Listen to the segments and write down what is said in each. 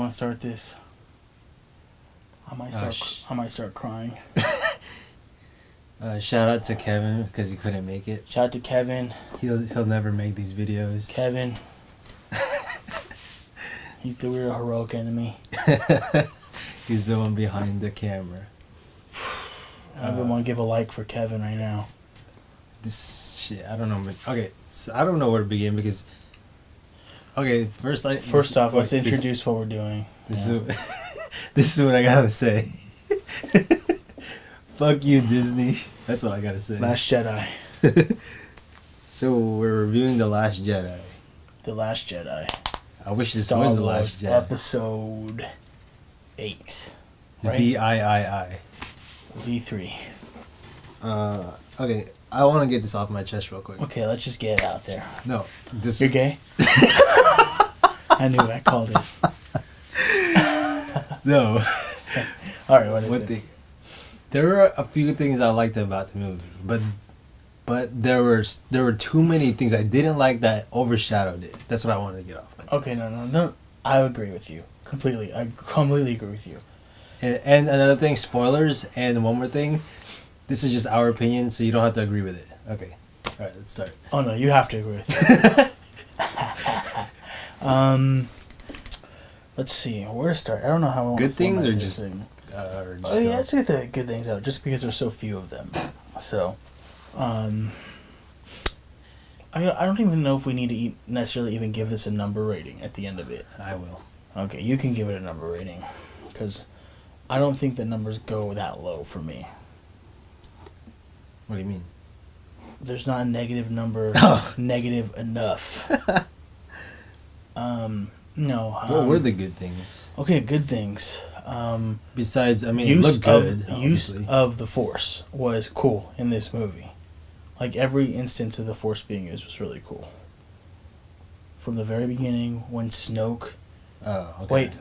want to start this? I might start crying. Shout out to Kevin because he couldn't make it. Shout out to Kevin. He'll never make these videos. Kevin. He's the real heroic enemy. He's the one behind the camera. Everyone give a like for Kevin right now. This shit, I don't know. Okay, so I don't know where to begin because. Okay, first off, let's introduce what we're doing. This is what I gotta say. Fuck you, Disney. That's what I gotta say. Last Jedi. So we're reviewing The Last Jedi. The Last Jedi. I wish this Star was The Wars Last Jedi. Episode 8. Right? VIII. V3. Okay, I want to get this off my chest real quick. Okay, let's just get it out there. No, this. You're gay? I knew I called it. No. All right, what is it? There were a few things I liked about the movie, but there were too many things I didn't like that overshadowed it. That's what I wanted to get off my chest. Okay, no. I agree with you completely. I completely agree with you. And another thing, spoilers, and one more thing. This is just our opinion, so you don't have to agree with it. Okay. All right, let's start. Oh no, you have to agree with it. Let's see where to start. I don't know how I want good to things or this just. thing. Yeah, let's get the good things out, just because there's so few of them. So, I don't even know if we need to necessarily even give this a number rating at the end of it. I will. Okay, you can give it a number rating, because I don't think the numbers go that low for me. What do you mean? There's not a negative number negative enough. No. What were the good things? Okay, good things. Besides, I mean, it looked good. Use of the Force was cool in this movie. Like, every instance of the Force being used was really cool. From the very beginning, when Snoke... Oh, okay. Wait.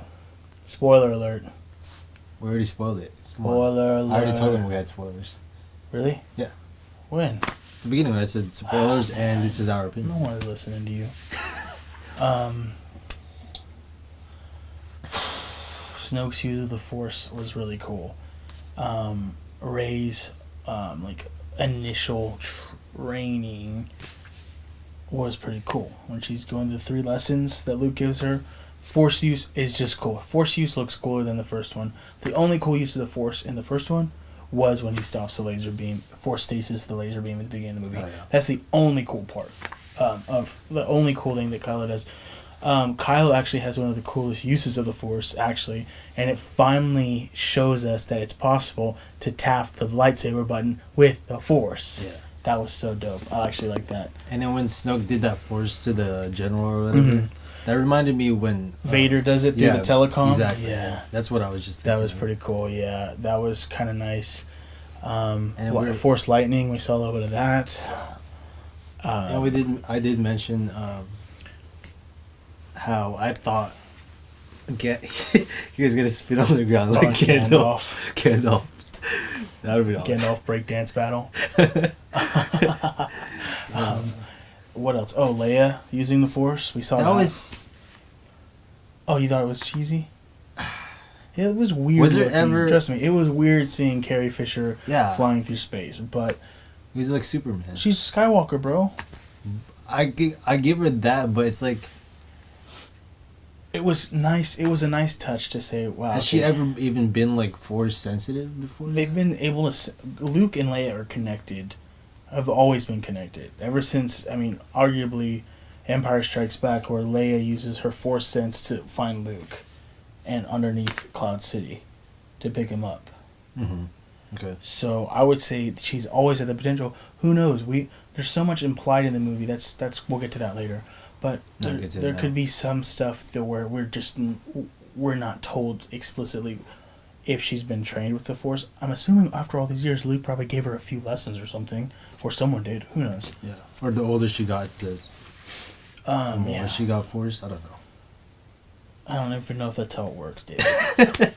Spoiler alert. We already spoiled it. Spoiler alert. I already told them we had spoilers. Really? Yeah. When? At the beginning, I said spoilers, and this is our opinion. No one is listening to you. Snoke's use of the Force was really cool. Rey's initial training was pretty cool. When she's going through the 3 lessons that Luke gives her, Force use is just cool. Force use looks cooler than the first one. The only cool use of the Force in the first one was when he stops the laser beam, Force stasis the laser beam at the beginning of the movie. Oh, yeah. That's the only cool part of the only cool thing that Kylo does. Kylo actually has one of the coolest uses of the Force, actually, and it finally shows us that it's possible to tap the lightsaber button with the Force. Yeah. That was so dope. I actually like that. And then when Snoke did that Force to the general or whatever, that reminded me when... Vader does it through the telecom. Exactly. Yeah. That's what I was just thinking. That was pretty cool, yeah. That was kind of nice. And Force lightning, we saw a little bit of that. And I did mention how I thought he was gonna spit on the ground like Gandalf. Gandalf. That would be awesome. Gandalf breakdance battle. What else? Oh, Leia using the Force. We saw that. Was. Oh, you thought it was cheesy? It was weird. Was there ever? Trust me, it was weird seeing Carrie Fisher flying through space, but he was like Superman. She's Skywalker, bro. I give her that, but it's like. It was nice. It was a nice touch to say, wow. Has she ever even been like Force sensitive before? They've been able to. Luke and Leia are connected. Have always been connected ever since. I mean, arguably, Empire Strikes Back, where Leia uses her Force sense to find Luke, and underneath Cloud City, to pick him up. Mm-hmm. Okay. So I would say she's always had the potential. Who knows? There's so much implied in the movie. That's we'll get to that later. But there could be some stuff that where we're not told explicitly if she's been trained with the Force. I'm assuming after all these years, Luke probably gave her a few lessons or something, or someone did. Who knows? Yeah. Or the older she got, the more she got Force. I don't know. I don't even know if that's how it works, David.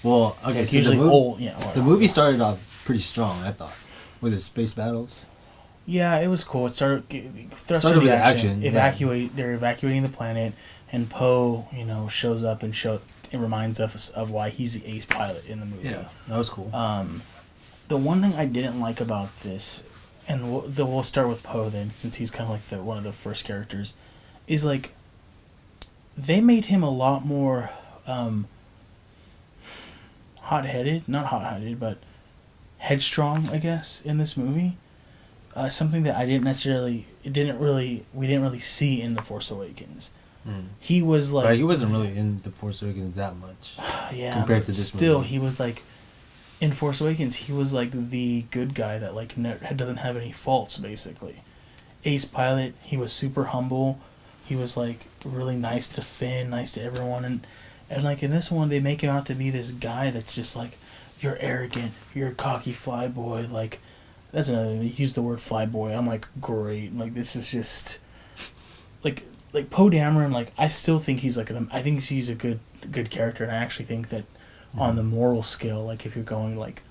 Well, okay. So usually the movie started off pretty strong, I thought, with the space battles. Yeah, it was cool. It started with action. They're evacuating the planet, and Poe, shows up and it reminds us of why he's the ace pilot in the movie. Yeah, that was cool. The one thing I didn't like about this, and we'll start with Poe then, since he's kind of like one of the first characters, is like they made him a lot more hot-headed, not hot-headed, but headstrong, I guess, in this movie. Something that we didn't really see in The Force Awakens. He was like, but he wasn't really in The Force Awakens that much. Yeah, compared to this still, movie. he was like, in Force Awakens, he was like the good guy that like doesn't have any faults, basically. Ace pilot, he was super humble. He was like really nice to Finn, nice to everyone, and like in this one, they make him out to be this guy that's just like, you're arrogant, you're a cocky flyboy. Like, that's another thing. They use the word flyboy. I'm like, great. Like, this is just like Poe Dameron. Like, I still think he's like I think he's a good character, and I actually think that on the moral scale, like if you're going like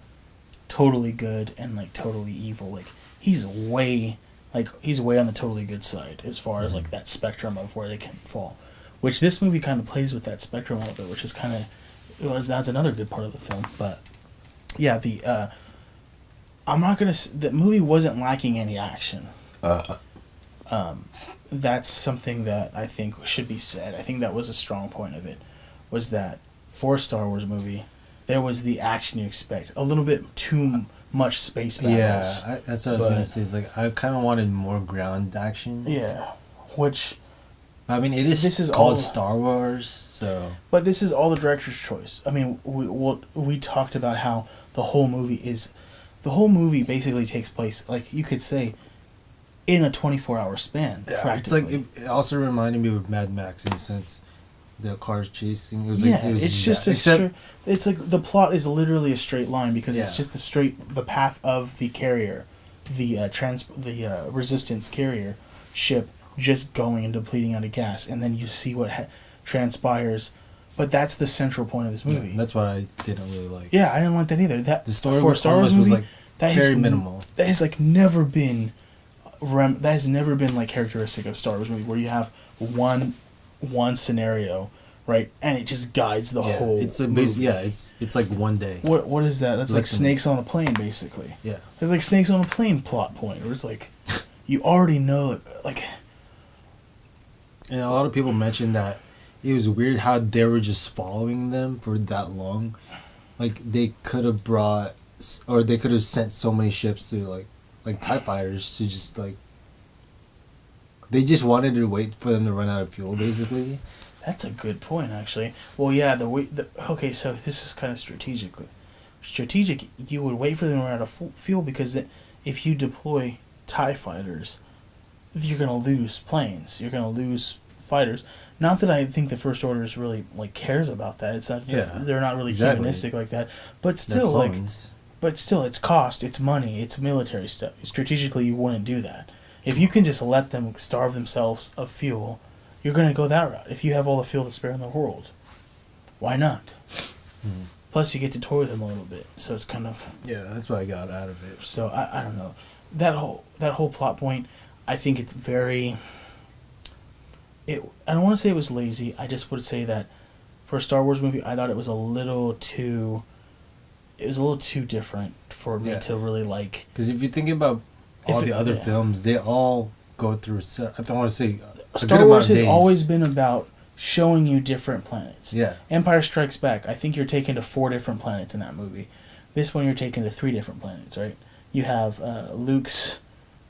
totally good and like totally evil, like he's way on the totally good side as far as like that spectrum of where they can fall, which this movie kind of plays with that spectrum a little bit, which is kind of that's another good part of the film. But yeah, the movie wasn't lacking any action. That's something that I think should be said. I think that was a strong point of it, was that for a Star Wars movie, there was the action you expect. A little bit too much space battles. Yeah, that's what I was going to say. Is like, I kind of wanted more ground action. Yeah, which... I mean, this is called Star Wars, so... But this is all the director's choice. I mean, we talked about how the whole movie basically takes place, like, you could say, in a 24-hour span, practically. It's like, it also reminded me of Mad Max in a sense. The cars chasing. It's like the plot is literally a straight line because it's just the path of the carrier, the resistance carrier ship just going and depleting out of gas, and then you see what transpires. But that's the central point of this movie. Yeah, that's what I didn't really like. Yeah, I didn't like that either. That the story for a Star Wars movie, was like very minimal. That has like never been like characteristic of Star Wars movie, where you have one scenario, right, and it just guides the whole movie. It's like one day. What is that? That's like snakes on a plane, basically. Yeah, it's like snakes on a plane plot point, where it's like you already know, like. And a lot of people mentioned that it was weird how they were just following them for that long. Like, they could have sent so many ships to like TIE fighters to just like. They just wanted to wait for them to run out of fuel, basically. That's a good point, actually. Well, yeah, okay, so this is kind of strategic. You would wait for them to run out of fuel because if you deploy TIE fighters, you're going to lose planes. You're going to lose fighters. Not that I think the First Order is really like cares about that. It's not. They're not really humanistic like that. But still, it's cost. It's money. It's military stuff. Strategically, you wouldn't do that. If you can just let them starve themselves of fuel, you're going to go that route. If you have all the fuel to spare in the world, why not? Mm-hmm. Plus, you get to toy with them a little bit, so it's kind of... Yeah, that's what I got out of it. So, I don't know. That whole plot point, I think it's very... I don't want to say it was lazy. I just would say that for a Star Wars movie, I thought it was a little too... It was a little too different for me to really like... Because if you think about all the other films, they all go through... I don't want to say... Star Wars has always been about showing you different planets. Yeah. Empire Strikes Back, I think you're taken to 4 different planets in that movie. This one, you're taken to 3 different planets, right? You have Luke's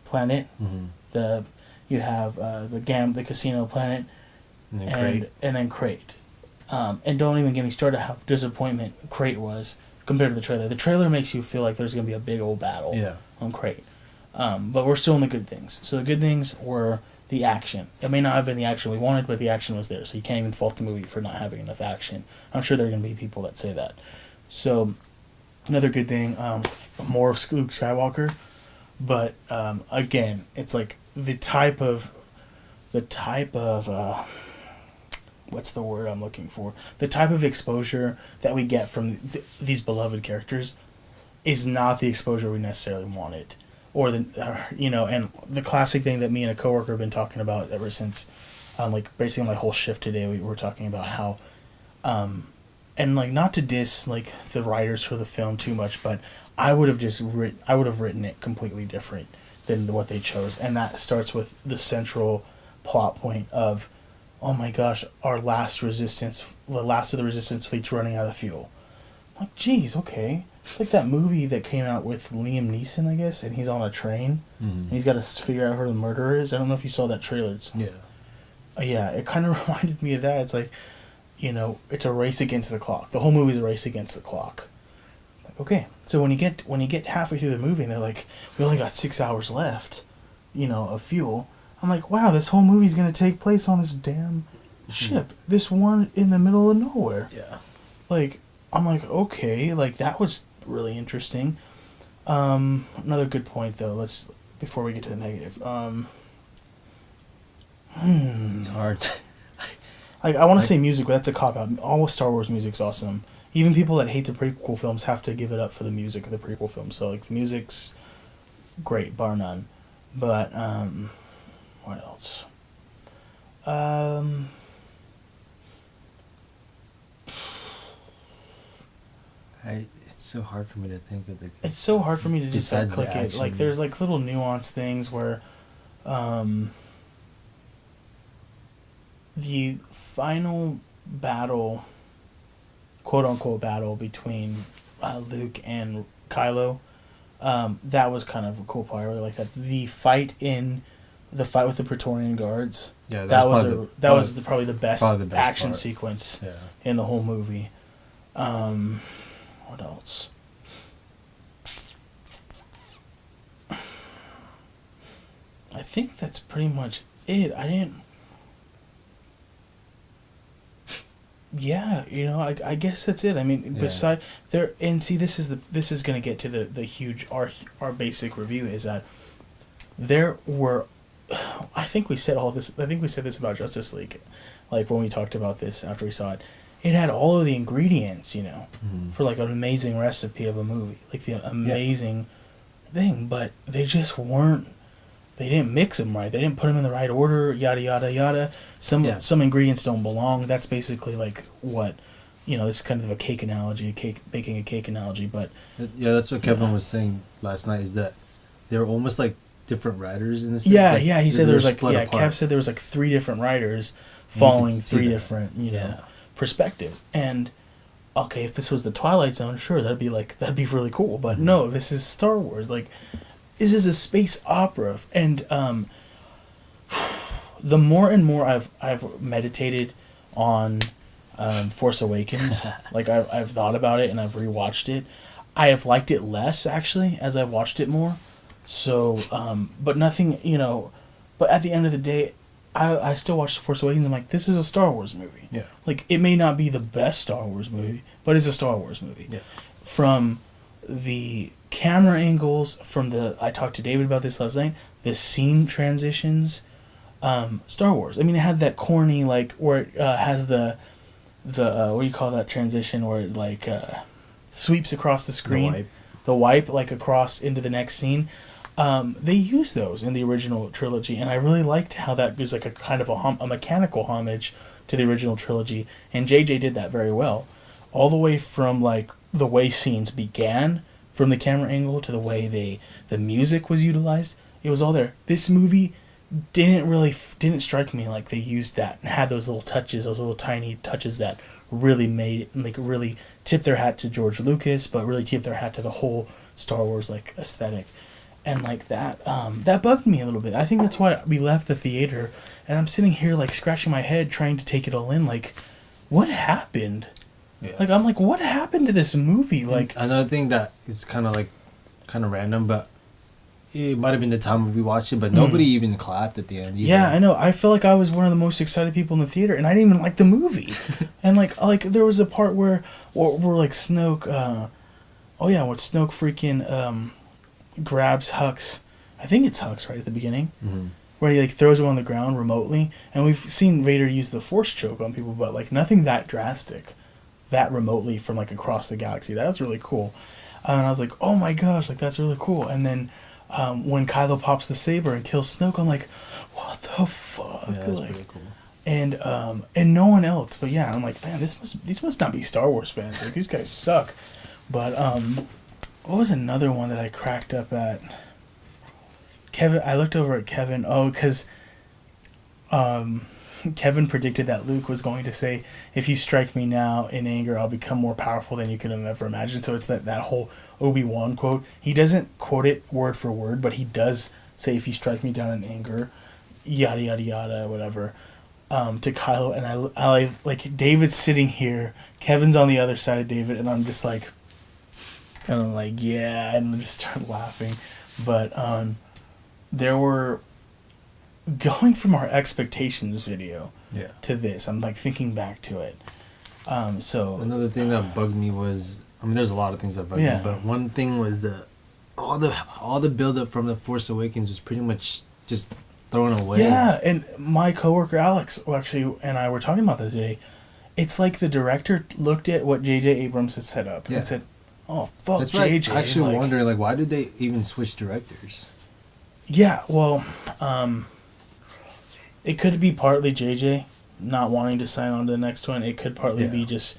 planet. Mm-hmm. You have the casino planet, and then Crate. And don't even get me started how disappointment Crate was compared to the trailer. The trailer makes you feel like there's going to be a big old battle on Crate. But we're still in the good things. So the good things were the action. It may not have been the action we wanted, but the action was there. So you can't even fault the movie for not having enough action. I'm sure there are going to be people that say that. So another good thing, more of Luke Skywalker. But again, it's like the type of what's the word I'm looking for? The type of exposure that we get from these beloved characters is not the exposure we necessarily wanted. Or and the classic thing that me and a coworker have been talking about ever since, like basically my whole shift today, we were talking about how and like not to diss like the writers for the film too much, but I would have written it completely different than what they chose, and that starts with the central plot point of, oh my gosh, the last of the resistance fleet's running out of fuel. I'm like, geez, okay. It's like that movie that came out with Liam Neeson, I guess, and he's on a train, and he's got to figure out who the murderer is. I don't know if you saw that trailer. Yeah, it kind of reminded me of that. It's like, you know, it's a race against the clock. The whole movie's a race against the clock. Like, okay, so when you get halfway through the movie and they're like, we only got 6 hours left, you know, of fuel. I'm like, wow, this whole movie's gonna take place on this damn ship, this one in the middle of nowhere. Yeah. Like, I'm like, okay, like that was really interesting. Another good point though. Before we get to the negative. It's hard. I want to say music, but that's a cop out. All Star Wars music's awesome. Even people that hate the prequel films have to give it up for the music of the prequel films. So like, music's great, bar none. But what else? It's so hard for me to think of the. It's so hard for me to just like click it. Like, there's like little nuanced things where, the final battle, quote unquote battle between Luke and Kylo, that was kind of a cool part. I really like that. The fight with the Praetorian Guards. Yeah, that was probably the best action part. Sequence in the whole movie. What else? I think that's pretty much it. Yeah, you know, I guess that's it. I mean, beside there, and see, this is gonna get to the huge our basic review is that there were, I think we said this about Justice League, like when we talked about this after we saw it. It had all of the ingredients, you know, for like an amazing recipe of a movie, like the amazing thing, but they just weren't. They didn't mix them right. They didn't put them in the right order. Yada yada yada. Some ingredients don't belong. That's basically like what, you know. This is kind of a cake analogy, baking a cake analogy. But that's what Kevin was saying last night. Is that they're almost like different writers in this. Yeah, like, he said there was like Kev said there was like 3 different writers following 3 different perspectives. And okay, if this was the Twilight Zone, sure, that'd be really cool. But no, this is Star Wars. Like, this is a space opera, and the more and more I've meditated on Force Awakens, like I've thought about it and I've rewatched it, I have liked it less actually as I've watched it more. So, but nothing, you know. But at the end of the day, I still watch The Force Awakens. I'm like, this is a Star Wars movie. Yeah. Like, it may not be the best Star Wars movie, but it's a Star Wars movie. Yeah. From the camera angles, I talked to David about this last night, the scene transitions, Star Wars. I mean, it had that corny, like, where it has the what do you call that transition where it, like, sweeps across the screen? The wipe, like, across into the next scene. They used those in the original trilogy, and I really liked how that was like a kind of a mechanical homage to the original trilogy, and JJ did that very well. All the way from, like, the way scenes began, from the camera angle, to the way the music was utilized, it was all there. This movie didn't strike me like they used that and had those little touches, those little tiny touches that really made, like, really tipped their hat to George Lucas, but really tipped their hat to the whole Star Wars, like, aesthetic. And like that bugged me a little bit. I think that's why we left the theater, and I'm sitting here like scratching my head trying to take it all in. Like, what happened? Yeah. Like, I'm like, what happened to this movie? Like, another thing that is kind of random, but it might have been the time we watched it, but nobody even clapped at the end either. Yeah, I know. I feel like I was one of the most excited people in the theater, and I didn't even like the movie. And like there was a part where like Snoke, where Snoke freaking grabs Hux. I think it's Hux right at the beginning, where he like throws him on the ground remotely. And we've seen Vader use the Force choke on people, but like nothing that drastic, that remotely from like across the galaxy. That was really cool. And I was like, oh my gosh, like that's really cool. And then when Kylo pops the saber and kills Snoke, I'm like, what the fuck? Yeah, that's like, pretty cool. and no one else. But yeah, I'm like, man, these must not be Star Wars fans. Like, these guys suck. But what was another one that I cracked up at? Kevin, I looked over at Kevin. Oh, because Kevin predicted that Luke was going to say, "If you strike me now in anger, I'll become more powerful than you could have ever imagined." So it's that whole Obi-Wan quote. He doesn't quote it word for word, but he does say, "If you strike me down in anger," yada yada yada, whatever. To Kylo, and I like David's sitting here, Kevin's on the other side of David, and I'm just like, and I'm like, yeah, and I just start laughing. But there were, going from our expectations video to this, I'm like thinking back to it. So another thing that bugged me was, I mean, there's a lot of things that bugged me, but one thing was all the build up from The Force Awakens was pretty much just thrown away. Yeah, and my coworker Alex actually and I were talking about this today. It's like the director looked at what J.J. Abrams had set up and said, "Oh fuck, that's J.J." Right. Actually, wondering like why did they even switch directors? Yeah, well, it could be partly J.J. not wanting to sign on to the next one. It could partly be just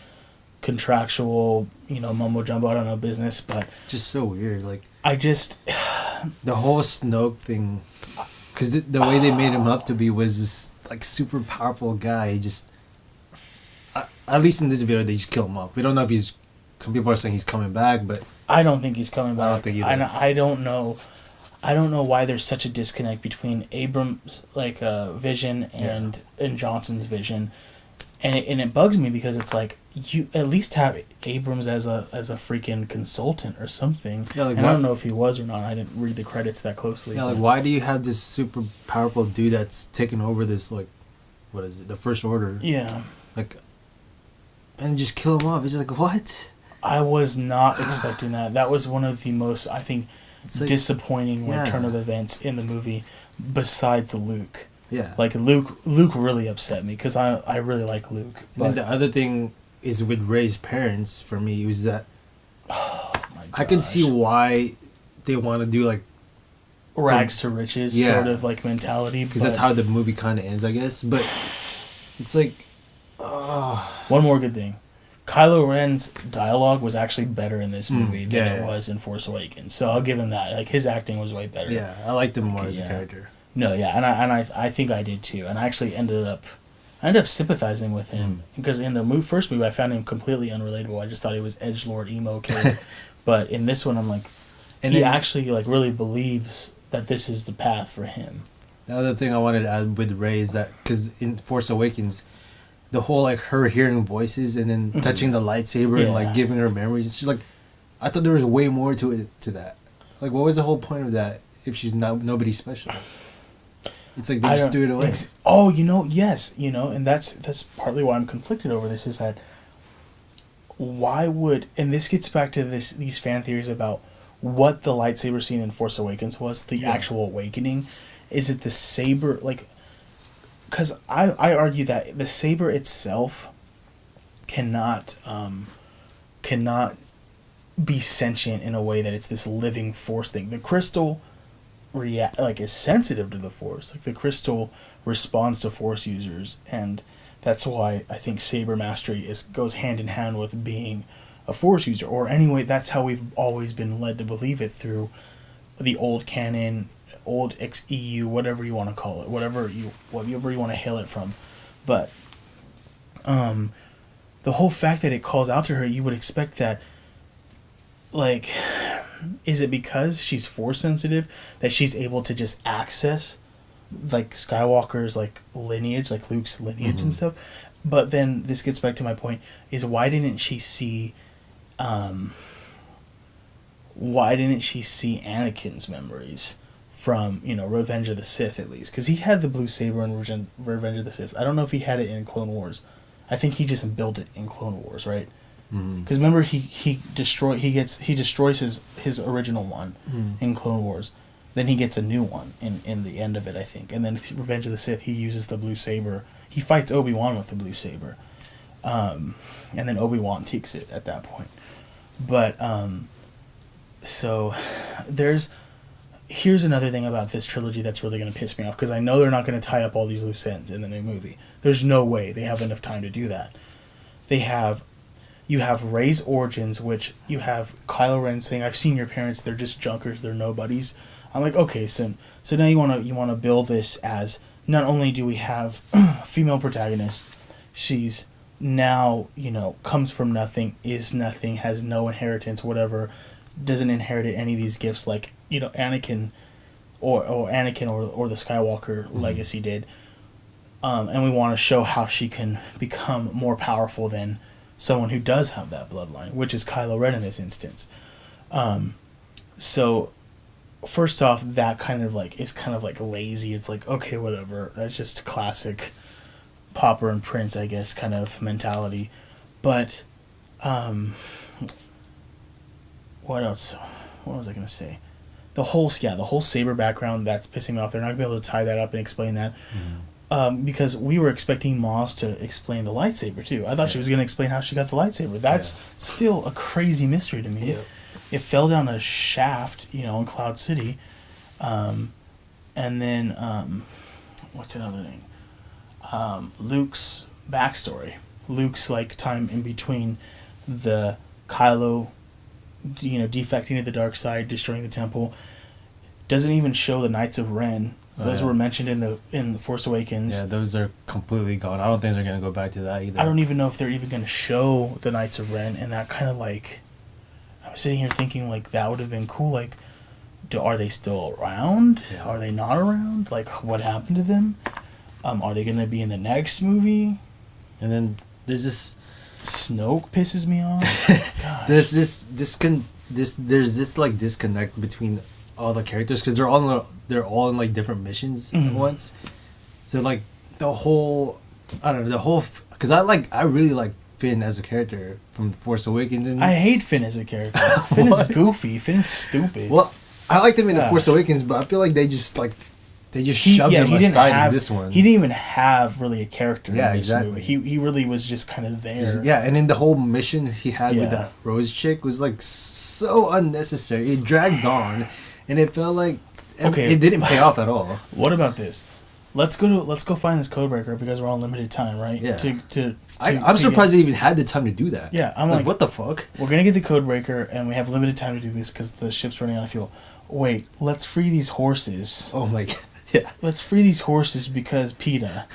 contractual, mumbo jumbo. I don't know business, but just so weird. Like I just the whole Snoke thing. Because the way they made him up to be was this like super powerful guy. He just, at least in this video, they just kill him off. We don't know if he's. Some people are saying he's coming back, but I don't think he's coming back. I don't think either. I don't know. I don't know why there's such a disconnect between Abrams' vision and Johnson's vision, and it bugs me because it's like you at least have Abrams as a freaking consultant or something. Yeah, like and I don't know if he was or not. I didn't read the credits that closely. Yeah, like why do you have this super powerful dude that's taken over this what is it, the First Order? Yeah, and just kill him off. It's just like what? I was not expecting that. That was one of the most disappointing turn of events in the movie, besides Luke. Yeah, like Luke really upset me because I really like Luke. But and then the other thing is with Rey's parents for me was that I can see why they want to do like rags to riches sort of like mentality because that's how the movie kind of ends, I guess. But it's like one more good thing. Kylo Ren's dialogue was actually better in this movie than it was in Force Awakens, so I'll give him that. Like his acting was way better. Yeah, I liked him more as a character. No, yeah, and I think I did too, and I actually ended up sympathizing with him because in the first movie I found him completely unrelatable. I just thought he was edgelord emo kid, but in this one I'm like, he actually like really believes that this is the path for him. The other thing I wanted to add with Rey is that because in Force Awakens, the whole like her hearing voices and then touching the lightsaber and like giving her memories, it's just like I thought there was way more to that. Like, what was the whole point of that if she's not nobody special? It's like they just threw it away. Yes, and that's partly why I'm conflicted over this. Is that why would, and this gets back to these fan theories about what the lightsaber scene in Force Awakens was, the actual awakening. Is it the saber? Like, because I argue that the saber itself cannot be sentient in a way that it's this living force thing. The crystal is sensitive to the Force. Like the crystal responds to Force users, and that's why I think saber mastery goes hand in hand with being a Force user. Or anyway, that's how we've always been led to believe it through the old canon, old XEU, whatever you want to call it, whatever you want to hail it from. But the whole fact that it calls out to her, you would expect that, like, is it because she's Force sensitive that she's able to just access like Skywalker's like lineage, like Luke's lineage and stuff? But then this gets back to my point: is why didn't she see Anakin's memories from Revenge of the Sith, at least? Because he had the blue saber in Revenge of the Sith. I don't know if he had it in Clone Wars. I think he just built it in Clone Wars, right? Because remember he destroys his original one in Clone Wars, then he gets a new one in the end of it, I think, and then Revenge of the Sith he uses the blue saber. He fights Obi-Wan with the blue saber, and then Obi-Wan takes it at that point. But so there's here's another thing about this trilogy that's really going to piss me off, because I know they're not going to tie up all these loose ends in the new movie. There's no way they have enough time to do that. You have Rey's origins, which you have Kylo Ren saying, "I've seen your parents. They're just junkers. They're nobodies." I'm like, okay, so now you want to build this as, not only do we have a female protagonist, she's now, comes from nothing, is nothing, has no inheritance, whatever, doesn't inherit any of these gifts like, Anakin or the Skywalker legacy did. And we want to show how she can become more powerful than someone who does have that bloodline, which is Kylo Ren in this instance. So first off, that is kind of like lazy. It's like, okay, whatever. That's just classic Pauper and Prince, I guess, kind of mentality. But what else? What was I gonna say? The whole Saber background, that's pissing me off. They're not gonna be able to tie that up and explain that. Because we were expecting Moss to explain the lightsaber too. I thought she was going to explain how she got the lightsaber. That's still a crazy mystery to me. Yeah. It fell down a shaft, in Cloud City. And then, what's another thing? Luke's backstory. Luke's time in between the Kylo, defecting to the dark side, destroying the temple. Doesn't even show the Knights of Ren. Those were mentioned in the Force Awakens. Yeah, those are completely gone. I don't think they're going to go back to that either. I don't even know if they're even going to show the Knights of Ren, and that kind of I'm sitting here thinking that would have been cool. Are they still around? Yeah. Are they not around? What happened to them? Are they going to be in the next movie? And then there's this... Snoke pisses me off. There's this disconnect between all the characters, because they're all in different missions at once. So because I really like Finn as a character from Force Awakens. I hate Finn as a character. Finn is goofy. Finn is stupid. Well, I liked him in the Force Awakens, but I feel like they just shoved him aside in this one. He didn't even have really a character in this movie. He really was just kind of there. And then the whole mission he had with that Rose chick was so unnecessary. It dragged on. And it felt like it didn't pay off at all. What about this? Let's go find this codebreaker, because we're on limited time, right? Yeah. I'm surprised they even had the time to do that. Yeah, I'm like, what the fuck? We're gonna get the codebreaker, and we have limited time to do this because the ship's running out of fuel. Wait, let's free these horses. Oh my god. Yeah. Let's free these horses because PETA.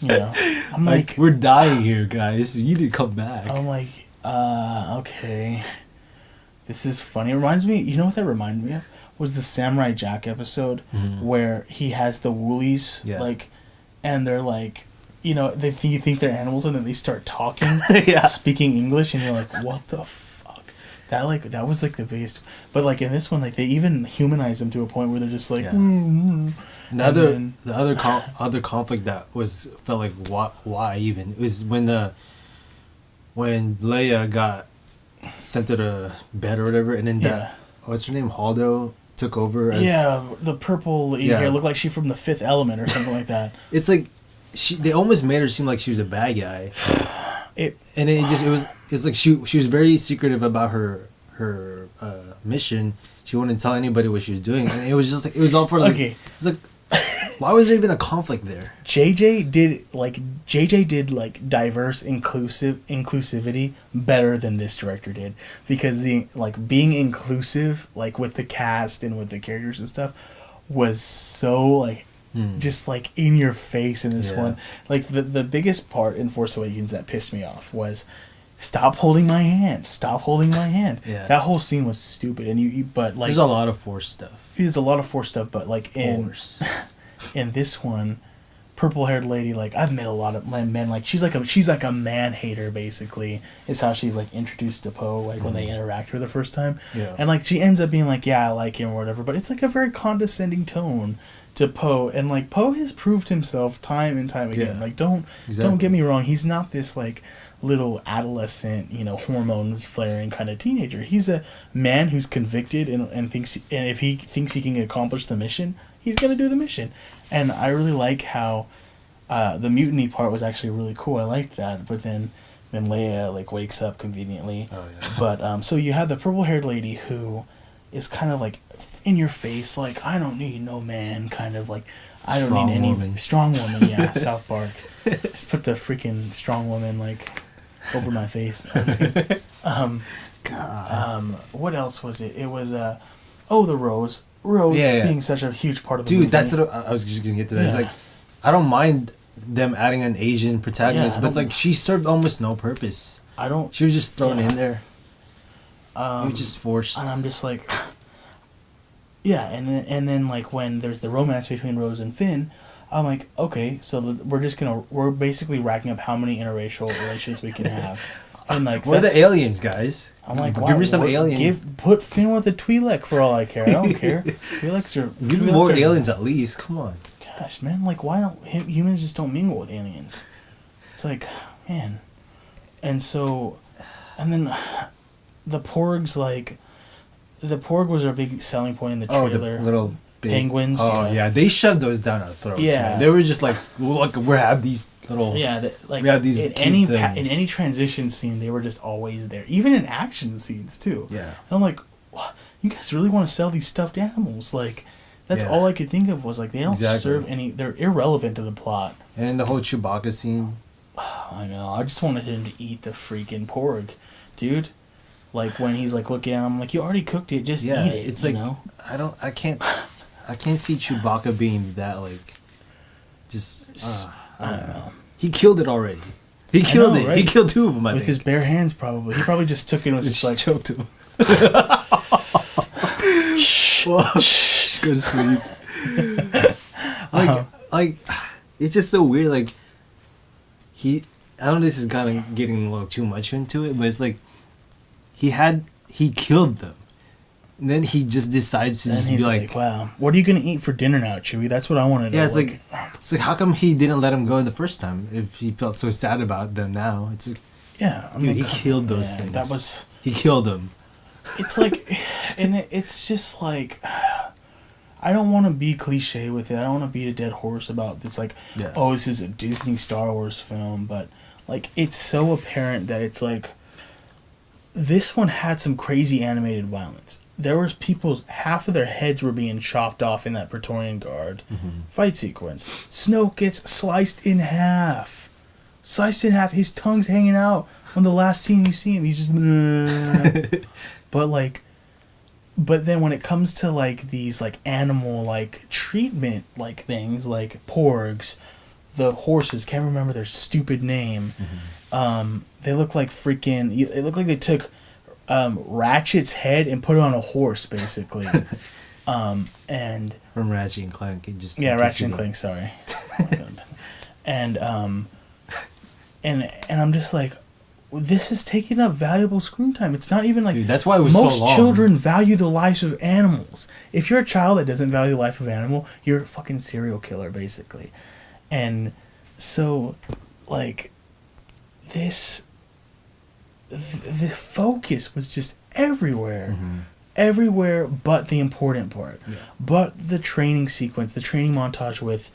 I'm like, we're dying here, guys. You need to come back. I'm like, okay. This is funny. It reminds me, you know what that reminded me of? Was the Samurai Jack episode where he has the woolies, and they're they think they're animals, and then they start talking, speaking English, and you're like, what the fuck? That was the biggest. But in this one, they even humanize them to a point where they're just like, The other conflict that felt like why even, it was when Leia got sent to the bed or whatever, and then what's her name, Holdo, took over as... the purple lady hair looked like she from the Fifth Element or something like that. It's they almost made her seem like she was a bad guy. It was like she was very secretive about her mission. She wouldn't tell anybody what she was doing, and it was just it was all for okay. It's why was there even a conflict there? JJ did diverse inclusivity better than this director did, because the being inclusive with the cast and with the characters and stuff was so just in your face in this one. The biggest part in Force Awakens that pissed me off was stop holding my hand. Yeah. That whole scene was stupid, and but there's a lot of Force stuff. There's a lot of Force stuff, but in this one, purple-haired lady, I've met a lot of men, she's like a man-hater, basically, is how she's introduced to Poe, when they interact with her the first time. Yeah. And she ends up being I like him or whatever, but it's a very condescending tone to Poe, and Poe has proved himself time and time again. Don't get me wrong, he's not this little adolescent, hormones flaring kind of teenager. He's a man who's convicted and thinks, and if he thinks he can accomplish the mission, he's gonna do the mission. And I really like how the mutiny part was actually really cool. I liked that. But then Leia wakes up conveniently. Oh yeah. But so you have the purple haired lady who is kind of like in your face, like, I don't need no man, kind of like, I don't strong need any woman. Strong woman, yeah. South Park, just put the freaking strong woman like over my face. What else was it? It was the Rose being such a huge part of the movie. Dude, that's what I was just gonna get to that. Yeah. It's like, I don't mind them adding an Asian protagonist, but it's like she served almost no purpose. She was just thrown in there. It was just forced. And I'm just like, yeah, and then like when there's the romance between Rose and Finn, I'm like, okay, so we're basically racking up how many interracial relations we can have. And like, we're the aliens, guys. I'm like, wow, give me some aliens. Put Finn with a Twi'lek for all I care. I don't care. Twi'leks are... Give me more aliens at least. Come on. Gosh, man. Like, why don't... Humans just don't mingle with aliens. It's like, man. And so... And then the Porgs, like... The Porg was our big selling point in the trailer. The little... penguins. Oh, yeah. They shoved those down our throats, man. They were just like, look, we have these little... Yeah, like, we have these in any transition scene, they were just always there. Even in action scenes, too. Yeah. And I'm like, you guys really want to sell these stuffed animals? Like, that's all I could think of was, like, they don't serve any... They're irrelevant to the plot. And the whole Chewbacca scene. I know. I just wanted him to eat the freaking Porg. Dude. Like, when he's, like, looking at him, like, you already cooked it, just eat it, it's like, know? I can't see Chewbacca being that, like, just... I don't know. He killed it already. He killed it. Right? He killed two of them, I think. With his bare hands, probably. He probably just took it and was just like... choked him. Go to sleep. Like, it's just so weird, like, I don't know, this is kind of getting a little too much into it, but it's like, he killed them. And then he just decides to just be like, wow, what are you going to eat for dinner now, Chewie? That's what I want to know. Yeah, it's like, how come he didn't let him go the first time if he felt so sad about them now? It's like, yeah, dude, he killed those things. He killed them. It's like, and it's just like, I don't want to be cliche with it. I don't want to beat a dead horse about this, like, this is a Disney Star Wars film, but, like, it's so apparent that it's like, this one had some crazy animated violence. There was half of their heads were being chopped off in that Praetorian Guard fight sequence. Snoke gets sliced in half. His tongue's hanging out. On the last scene you see him, he's just... But then when it comes to, like, these, like, animal, like, treatment, like, things, like porgs, the horses, can't remember their stupid name. They look like freaking... It looked like they took... Ratchet's head and put it on a horse, basically. And from Ratchet and Clank, Ratchet and Clank. Sorry. And I'm just like, this is taking up valuable screen time. It's not even like, dude, that's why it was most so long. Children value the lives of animals. If you're a child that doesn't value the life of an animal, you're a fucking serial killer, basically. And so, like, the focus was just everywhere. Everywhere but the important part. But the training sequence, the training montage with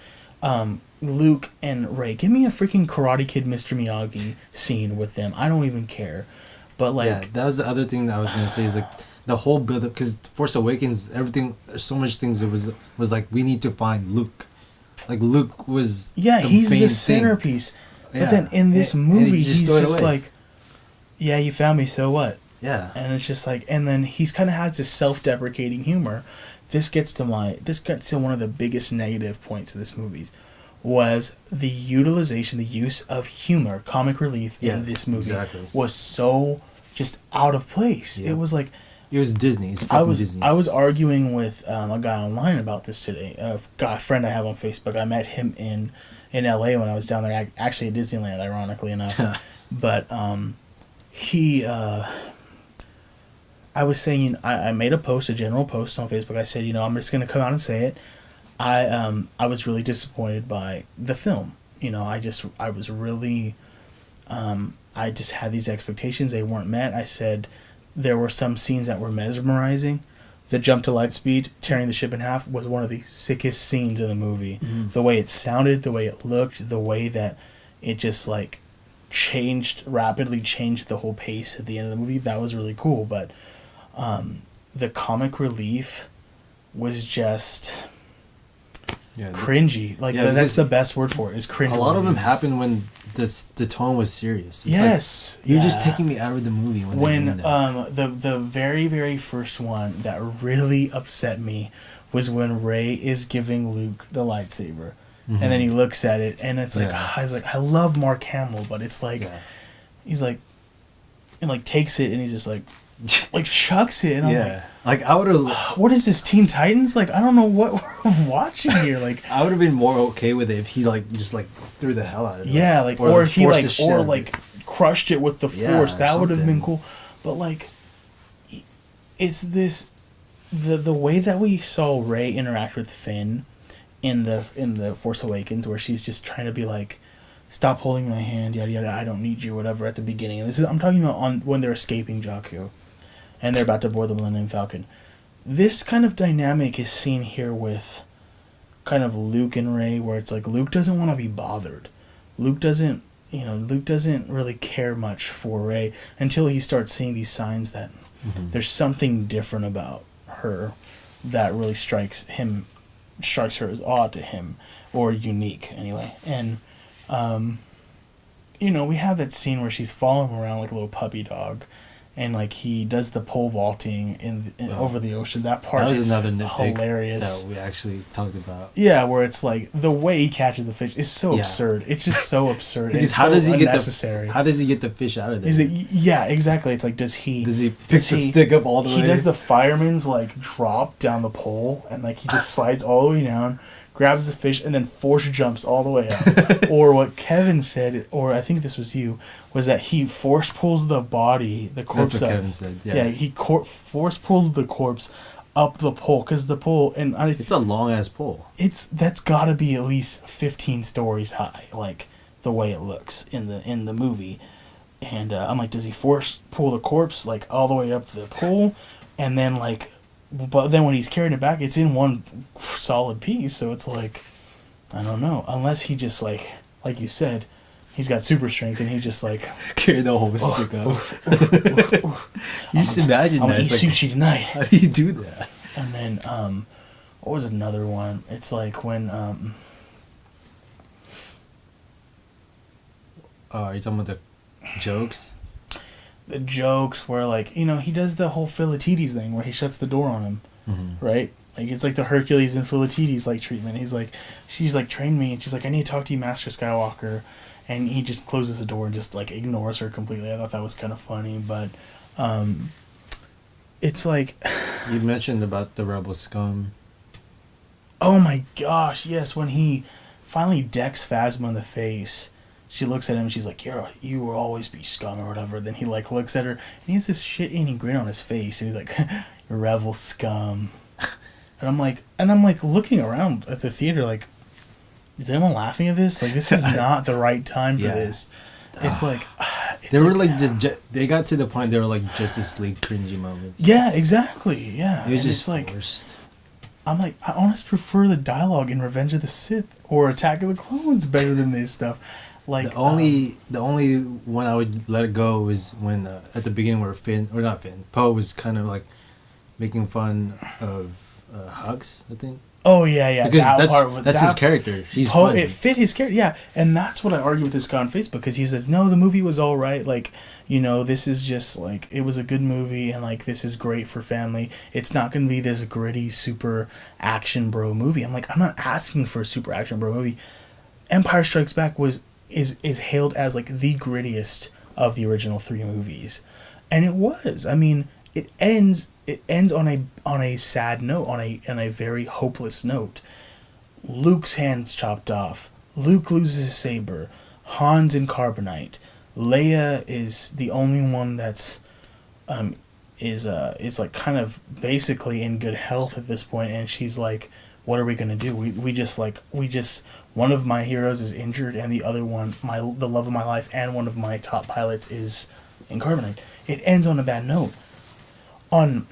Luke and Rey. Give me a freaking Karate Kid Mr. Miyagi scene with them. I don't even care. But, like... Yeah, that was the other thing that I was going to say is, like, the whole build-up, because Force Awakens, everything, so much things, it was like, we need to find Luke. Like, Luke was he's the centerpiece. But then in this movie, he's just like... Yeah, you found me, so what? Yeah. And it's just like, and then he's kind of has this self-deprecating humor. This gets to one of the biggest negative points of this movie, was the use of humor, comic relief in this movie was so just out of place. It was like... It was Disney. It's fucking Disney. I was arguing with a guy online about this today. A friend I have on Facebook. I met him in LA when I was down there, actually at Disneyland, ironically enough. But... I was saying, I made a general post on Facebook. I said, I'm just going to come out and say it. I was really disappointed by the film. I was really, I just had these expectations. They weren't met. I said there were some scenes that were mesmerizing. The jump to light speed, tearing the ship in half, was one of the sickest scenes in the movie. The way it sounded, the way it looked, the way that it just, like, rapidly changed the whole pace at the end of the movie. That was really cool, but the comic relief was just cringy. Like that's the best word for it. Is cringy. A lot of them happened when the tone was serious. It's yes, like, you're just taking me out of the movie when the very very first one that really upset me was when Rey is giving Luke the lightsaber, and then he looks at it, and it's like he's like, I love Mark Hamill, but it's like he's like, and like takes it, and he's just like chucks it, and I'm like I would have. What is this, Teen Titans? Like, I don't know what we're watching here. Like, I would have been more okay with it if he like just like threw the hell out of it. Yeah, like or if he like crushed it with the Force. That would have been cool. But like, it's this the way that we saw Rey interact with Finn in the Force Awakens, where she's just trying to be like, stop holding my hand, yada yada, I don't need you, whatever, at the beginning. And I'm talking about when they're escaping Jakku and they're about to board the Millennium Falcon. This kind of dynamic is seen here with kind of Luke and Rey, where it's like Luke doesn't want to be bothered. Luke doesn't really care much for Rey until he starts seeing these signs that there's something different about her that really strikes her as odd to him, or unique anyway. And we have that scene where she's following him around like a little puppy dog, and like he does the pole vaulting over the ocean. That part is hilarious. That we actually talked about. Yeah, where it's like the way he catches the fish is so absurd. It's just so absurd. Because how does he get the fish out of there? Yeah, exactly. It's like does he pick the stick up all the way? He does the fireman's like drop down the pole, and like he just slides all the way down, grabs the fish, and then force jumps all the way up. Or what Kevin said, or I think this was you, was that he force pulls the corpse That's what up. Kevin said, he force pulls the corpse up the pole, because the pole, and it's a long ass pole. That's got to be at least 15 stories high, like the way it looks in the movie. And I'm like, does he force pull the corpse like all the way up the pole, and then like, but then when he's carrying it back, it's in one solid piece. So it's like, I don't know, unless he just like you said, he's got super strength and he just like carry the whole stick up. You just imagine I'm that. I'm eat sushi tonight. How do you do that? And then what was another one? It's like when are you talking about the jokes? The jokes where like, he does the whole Philatides thing where he shuts the door on him, right? Like it's like the Hercules and Philatides like treatment. She's like, train me, and she's like, I need to talk to you, Master Skywalker, and he just closes the door and just like ignores her completely. I thought that was kind of funny, but it's like you mentioned about the rebel scum. Oh my gosh, yes! When he finally decks Phasma in the face. She looks at him and she's like, you will always be scum or whatever. Then he like looks at her and he has this shit-eating grin on his face and he's like, rebel scum. And I'm like looking around at the theater like, is anyone laughing at this? Like, this is not the right time for this. It's like they were like they got to the point they were like Justice League cringy moments. Yeah, exactly. Yeah, it was just like forced. I'm like, I honestly prefer the dialogue in Revenge of the Sith or Attack of the Clones better than this stuff. Like the only one I would let it go was when at the beginning where Poe was kind of like making fun of Hux, I think. Oh yeah, because that's his character. He's Poe, funny. It fit his character, yeah, and that's what I argue with this guy on Facebook because he says no, the movie was all right. Like this is just like it was a good movie and like this is great for family. It's not going to be this gritty super action bro movie. I'm like, I'm not asking for a super action bro movie. Empire Strikes Back is hailed as like the grittiest of the original 3 movies, and it was. I mean, it ends on a sad note, on a very hopeless note. Luke's hand's chopped off. Luke loses his saber. Han's in carbonite. Leia is the only one that's is like kind of basically in good health at this point, and she's like, what are we gonna do? We just one of my heroes is injured, and the other one, the love of my life, and one of my top pilots is in carbonite. It ends on a bad note. In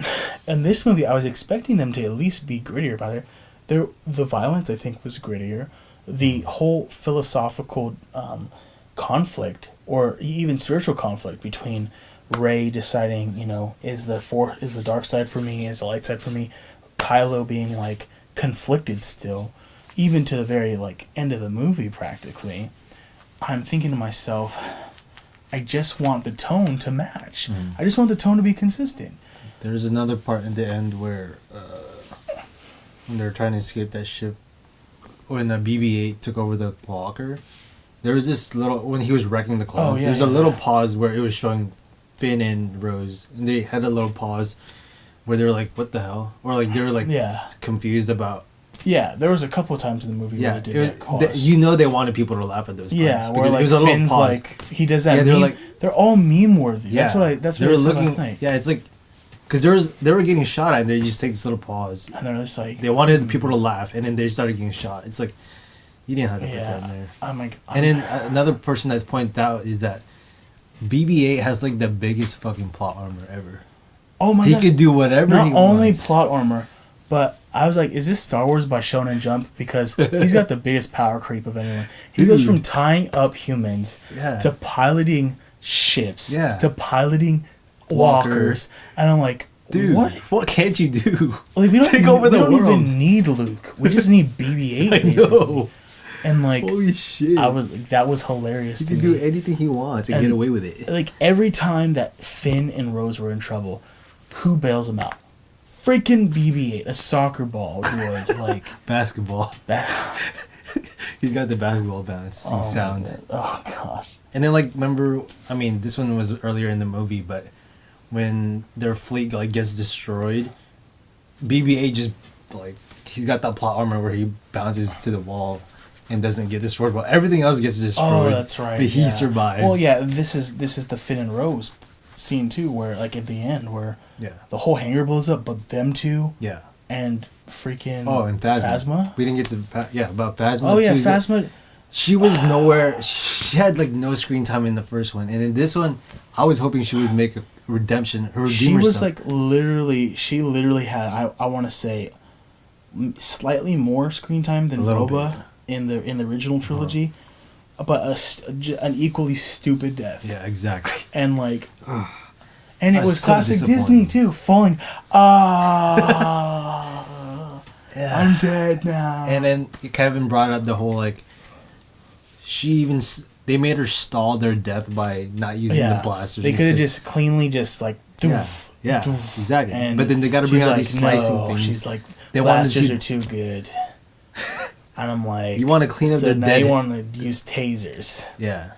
this movie, I was expecting them to at least be grittier about it. The violence, I think, was grittier. The whole philosophical conflict, or even spiritual conflict between Rey deciding, is the dark side for me, is the light side for me, Kylo being like conflicted still, even to the very like end of the movie practically. I'm thinking to myself, I just want the tone to match. I just want the tone to be consistent. There's another part in the end where when they're trying to escape that ship, when the BB-8 took over the walker, there was this little, when he was wrecking the clouds, there's a little pause where it was showing Finn and Rose, and they had a little pause where they were like, what the hell? Or like they were like confused about. Yeah, there was a couple of times in the movie where they did that pause. They wanted people to laugh at those parts. Yeah, where like it was a Finn's like, he does that meme. They're all meme worthy. Yeah, that's what I said last night. Yeah, it's like, because they were getting shot at and they just take this little pause. And they're just like... They wanted the people to laugh and then they started getting shot. It's like, you didn't have to put that in there. And then another person that's pointed out is that BB-8 has like the biggest fucking plot armor ever. Oh my god. He could do whatever he wants. Not only plot armor, but I was like, is this Star Wars by Shonen Jump? Because he's got the biggest power creep of anyone. He goes from tying up humans to piloting ships to piloting walkers. And I'm like, dude, what can't you do? Like, we don't take over the world. We don't even need Luke. We just need BB-8. I know. And like, holy shit, that was hilarious. He can do anything he wants and get away with it. Like every time that Finn and Rose were in trouble, who bails them out? Freaking BB-8, a soccer ball would like basketball. He's got the basketball bouncing sound. Oh gosh. And then like, remember, I mean, this one was earlier in the movie, but when their fleet like gets destroyed, BB-8 just like, he's got that plot armor where he bounces to the wall and doesn't get destroyed, while everything else gets destroyed. Oh, that's right. But he survives. Well, yeah, this is the Finn and Rose scene too, where like at the end where the whole hangar blows up, but them two and freaking and Phasma. We didn't get to about Phasma. Oh yeah, Phasma. She was nowhere. She had like no screen time in the first one, and in this one, I was hoping she would make a redemption. She was like she literally had I want to say slightly more screen time than Boba in the original trilogy, but an equally stupid death. Yeah, exactly. And like, and it was classic Disney too, falling. I'm dead now. And then Kevin brought up the whole like, they made her stall their death by not using the blasters. They could have just cleanly just like. Exactly. But then they got to bring out these slicing things. She's like, blasters are too good. And I'm like, you want to clean up the dead. You want to use tasers. Yeah.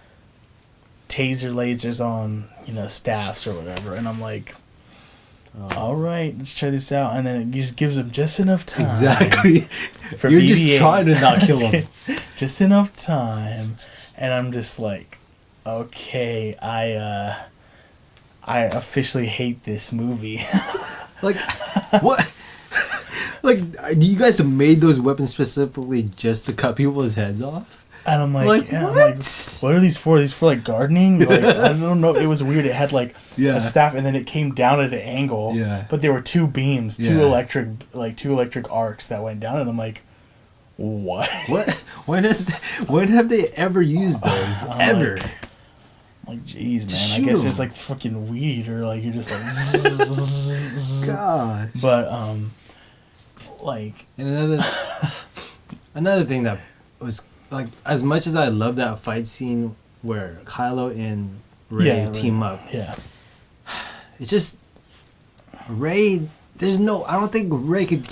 Taser lasers on, staffs or whatever. And I'm like, all right, let's try this out. And then it just gives them just enough time. Exactly. For You're BB-8. just trying to not kill them. Just enough time. And I'm just like, okay, I officially hate this movie. Like, what? Like, do you guys have made those weapons specifically just to cut people's heads off? And I'm like, what are these for? Are these for like gardening? Like, I don't know. It was weird. It had like a staff, and then it came down at an angle. Yeah. But there were two beams, two electric arcs that went down, and I'm like, what? What? When have they ever used those? Ever? Like, jeez, man. I guess it's like fucking weed, or like you're just like. Gosh. But like. And another thing that was like, as much as I love that fight scene where Kylo and Rey team up. Yeah. It's just Rey. I don't think Rey could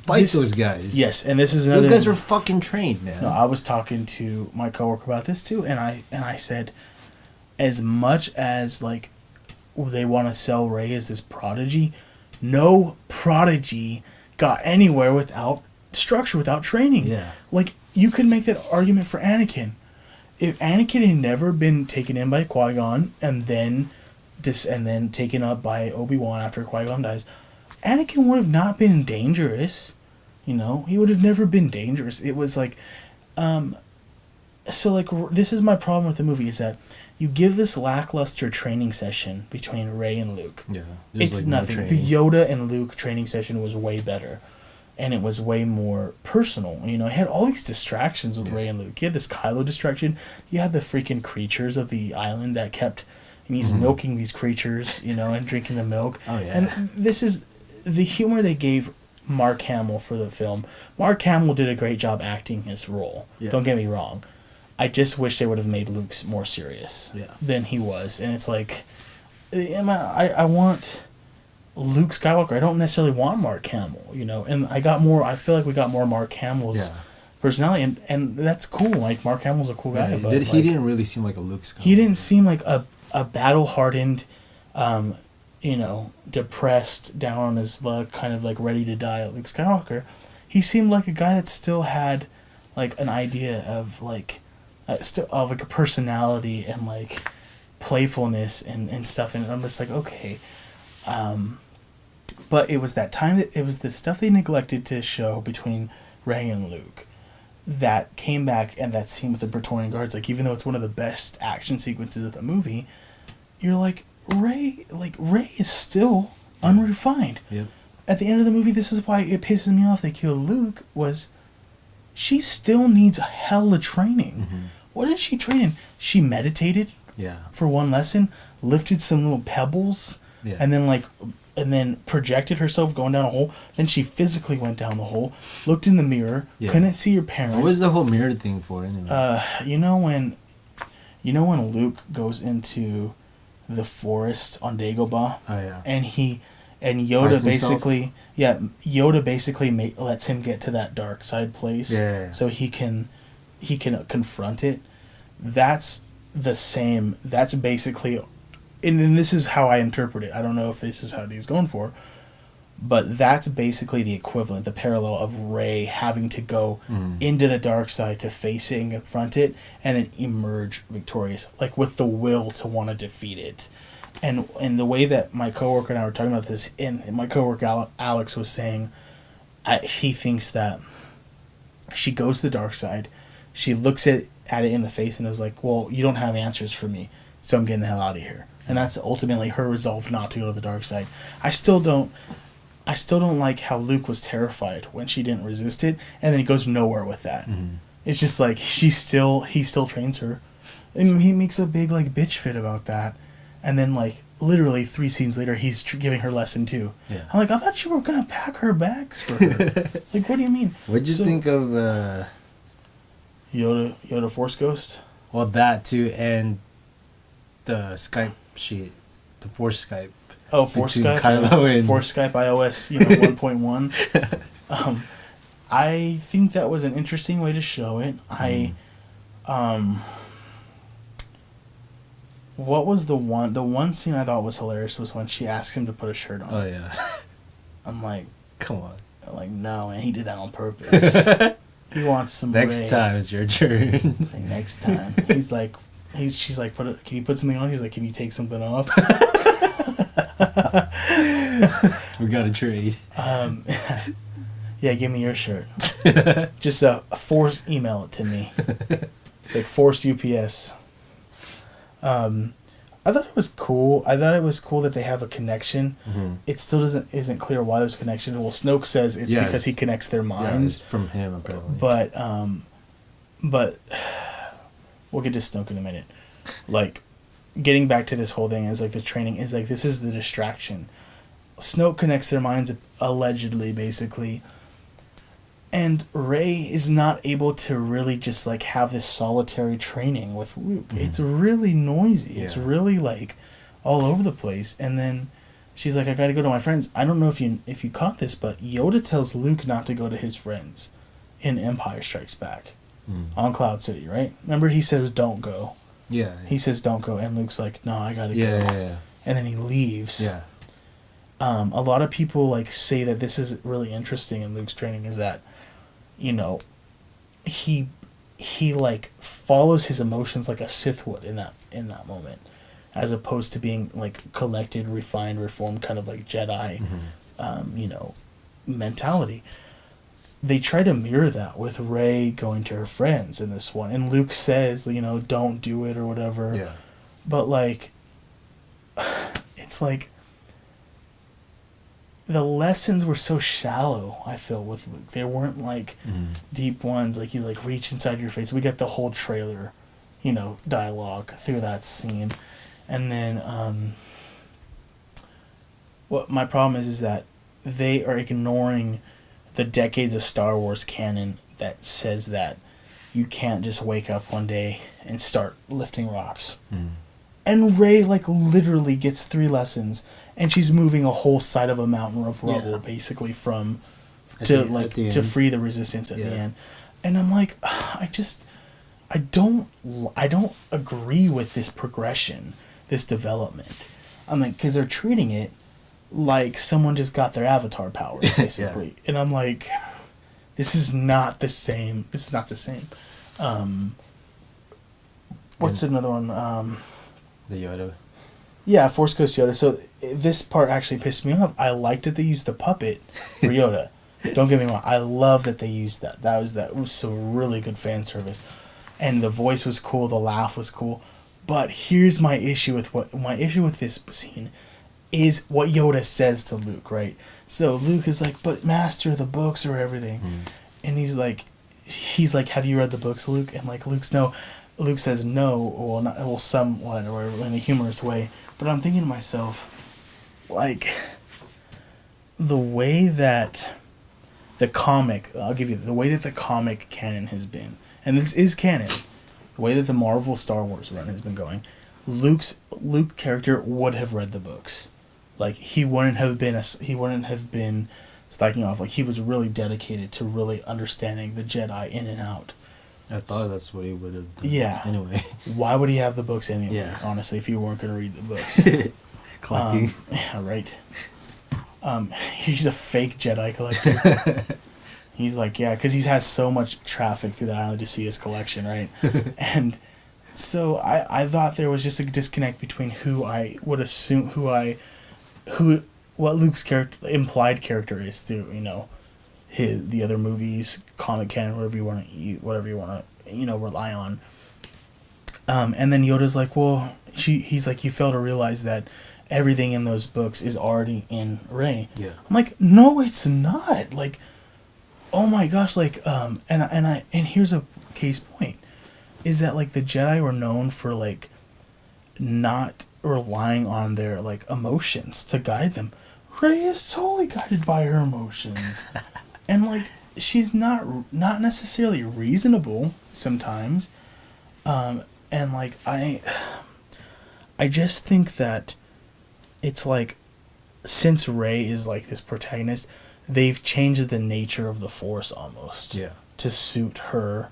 fight those guys. Yes, and this is another. Those guys were fucking trained, man. No, I was talking to my coworker about this too, and I said, as much as like they want to sell Rey as this prodigy, no prodigy got anywhere without structure, without training. Yeah. Like, you could make that argument for Anakin. If Anakin had never been taken in by Qui-Gon and then taken up by Obi-Wan after Qui-Gon dies, Anakin would have not been dangerous. He would have never been dangerous. It was like, so like, this is my problem with the movie, is that you give this lackluster training session between Rey and Luke. Yeah. It's like nothing. The Yoda and Luke training session was way better. And it was way more personal. It had all these distractions with Rey and Luke. You had this Kylo distraction. You had the freaking creatures of the island that kept and he's milking these creatures, and drinking the milk. Oh yeah. And this is the humor they gave Mark Hamill for the film. Mark Hamill did a great job acting his role. Yeah. Don't get me wrong. I just wish they would have made Luke more serious than he was. And it's like, I want Luke Skywalker. I don't necessarily want Mark Hamill, And I feel like we got more Mark Hamill's personality, and that's cool. Like, Mark Hamill's a cool guy. Yeah, but he didn't really seem like a Luke Skywalker. He didn't seem like a battle-hardened, depressed, down on his luck, kind of like ready to die Luke Skywalker. He seemed like a guy that still had like an idea of like a personality and like playfulness and stuff, and I'm just like, okay. But it was that time that it was the stuff they neglected to show between Rey and Luke that came back, and that scene with the Praetorian Guards, like, even though it's one of the best action sequences of the movie, you're like, Rey is still unrefined. Yep. At the end of the movie, this is why it pisses me off they killed Luke, was she still needs a hell of training. Mm-hmm. What did she train in? She meditated for one lesson, lifted some little pebbles, and then projected herself going down a hole. Then she physically went down the hole, looked in the mirror, couldn't see her parents. What was the whole mirror thing for anyway? When Luke goes into the forest on Dagobah, and Yoda basically lets him get to that dark side place, so he can confront it. That's the same. That's basically, and this is how I interpret it. I don't know if this is how he's going for, but that's basically the equivalent, the parallel of Rey having to go into the dark side to face it and confront it, and then emerge victorious, like with the will to want to defeat it. And the way that my coworker and I were talking about this, and my coworker Alex was saying, he thinks that she goes to the dark side, she looks at it in the face and is like, well, you don't have answers for me, so I'm getting the hell out of here. And that's ultimately her resolve not to go to the dark side. I still don't like how Luke was terrified when she didn't resist it, and then he goes nowhere with that. Mm-hmm. It's just like he still trains her, and he makes a big like bitch fit about that, and then like literally 3 scenes later he's giving her lesson too. Yeah. I'm like, I thought you were gonna pack her bags for her. Like, what do you mean? What'd you think of Yoda Force Ghost? Well, that too, and the Skype sheet, the Force Skype. Oh, Force Skype, Kylo and Force Skype iOS, 1.1. I think that was an interesting way to show it. What was the one scene I thought was hilarious was when she asked him to put a shirt on. Oh yeah. I'm like, come on. I'm like, no, man, he did that on purpose. He wants some. Next time it's your turn. Like, next time. She's like, can you put something on? He's like, can you take something off? We got a trade. Yeah, give me your shirt. Just force email it to me. Like force UPS. I thought it was cool. That they have a connection. Mm-hmm. It still isn't clear why there's a connection. Well, Snoke says it's because he connects their minds. Yeah, it's from him apparently. But we'll get to Snoke in a minute. Like, getting back to this whole thing is like the training is like, this is the distraction. Snoke connects their minds allegedly, basically. And Rey is not able to really just like have this solitary training with Luke. Mm-hmm. It's really noisy. Yeah. It's really like all over the place. And then she's like, I gotta go to my friends. I don't know if you caught this, but Yoda tells Luke not to go to his friends in Empire Strikes Back on Cloud City, right? Remember, he says don't go. Yeah. He says don't go, and Luke's like, no, I gotta go. Yeah. And then he leaves. Yeah. A lot of people like say that this is really interesting in Luke's training is that, he like follows his emotions like a Sith would in that moment, as opposed to being like collected, refined, reformed, kind of like Jedi, mentality. They try to mirror that with Rey going to her friends in this one, and Luke says, don't do it or whatever. Yeah. But like, it's like, the lessons were so shallow, I feel, with Luke. They weren't like deep ones, like he's like, reach inside your face. We get the whole trailer, dialogue through that scene. And then what my problem is that they are ignoring the decades of Star Wars canon that says that you can't just wake up one day and start lifting rocks. And Rey literally gets 3 lessons, and she's moving a whole side of a mountain of rubble basically to free the resistance at the end. And I'm like, I don't agree with this progression, this development. I'm like, because they're treating it like someone just got their avatar powers basically. And I'm like, this is not the same. What's another one? The Yoda. Yeah, Force Ghost Yoda. So this part actually pissed me off. I liked that they used the puppet for Yoda. Don't get me wrong. I love that they used that. That was some really good fan service, and the voice was cool. The laugh was cool. But here's my issue with this scene is what Yoda says to Luke. Right. So Luke is like, "But Master, the books are everything," and he's like, "Have you read the books, Luke?" And Luke says no, somewhat, or in a humorous way. But I'm thinking to myself, the way that the comic, the way that the comic canon has been, and this is canon, the way that the Marvel Star Wars run has been going, Luke character would have read the books. He wouldn't have been slacking off. He was really dedicated to really understanding the Jedi in and out. I thought that's what he would have done. Yeah. Anyway. Why would he have the books anyway? Yeah. Honestly, if you weren't going to read the books. Collecting. Yeah, right. He's a fake Jedi collector. He's because he has so much traffic through that island to see his collection, right? And so I thought there was just a disconnect between what Luke's implied character is through, the other movies, comic canon, whatever you want to rely on. And then Yoda's like, well, he's like, you fail to realize that everything in those books is already in Rey. Yeah. I'm like, no, it's not. Oh my gosh, and here's a case point, is that the Jedi were known for not relying on their emotions to guide them. Rey is totally guided by her emotions. And she's not necessarily reasonable sometimes, and I just think that it's since Rey is this protagonist, they've changed the nature of the Force almost to suit her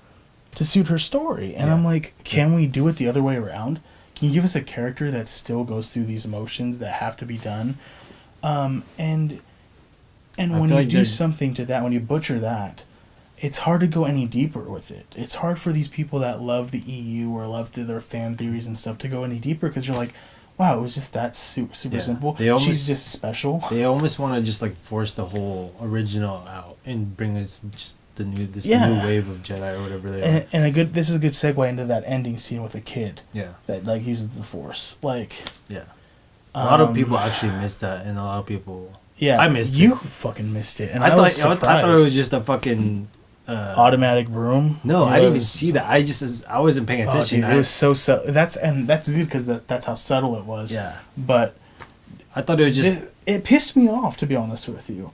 story, and I'm can we do it the other way around? Can you give us a character that still goes through these emotions that have to be done, And when you do something to that, when you butcher that, it's hard to go any deeper with it. It's hard for these people that love the EU or love their fan theories and stuff to go any deeper, because you're wow, it was just that super simple. She's just special. They almost want to just force the whole original out and bring us just new wave of Jedi or whatever they are. And this is a good segue into that ending scene with the kid. Yeah. That uses the Force. Yeah. A lot of people actually missed that, and a lot of people. Yeah, I missed it. You fucking missed it, and I was surprised. I thought it was just a fucking automatic broom. No, I didn't even see that. I wasn't paying attention. Dude, it was so that's good because that's how subtle it was. Yeah, but I thought it was just. It pissed me off, to be honest with you.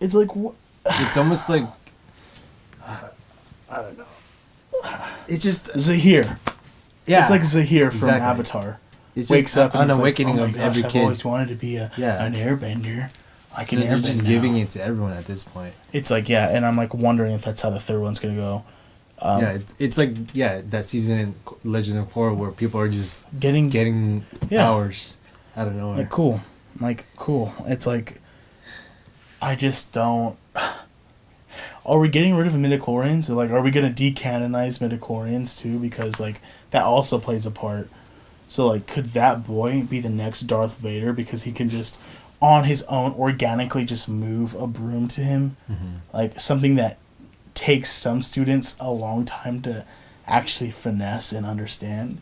It's it's almost I don't know. It's just Zahir. Yeah, it's Zahir from Avatar. It wakes up an awakening of every kid. I've always wanted to be an airbender. An airbender. You're just giving it to everyone at this point. It's and I'm wondering if that's how the third one's gonna go. It's that season in Legend of Korra where people are just getting powers out of nowhere. Cool. It's I just don't. Are we getting rid of midichlorians? Are we gonna decanonize midichlorians too? Because that also plays a part. So could that boy be the next Darth Vader because he can just on his own organically just move a broom to him? Mm-hmm. Something that takes some students a long time to actually finesse and understand.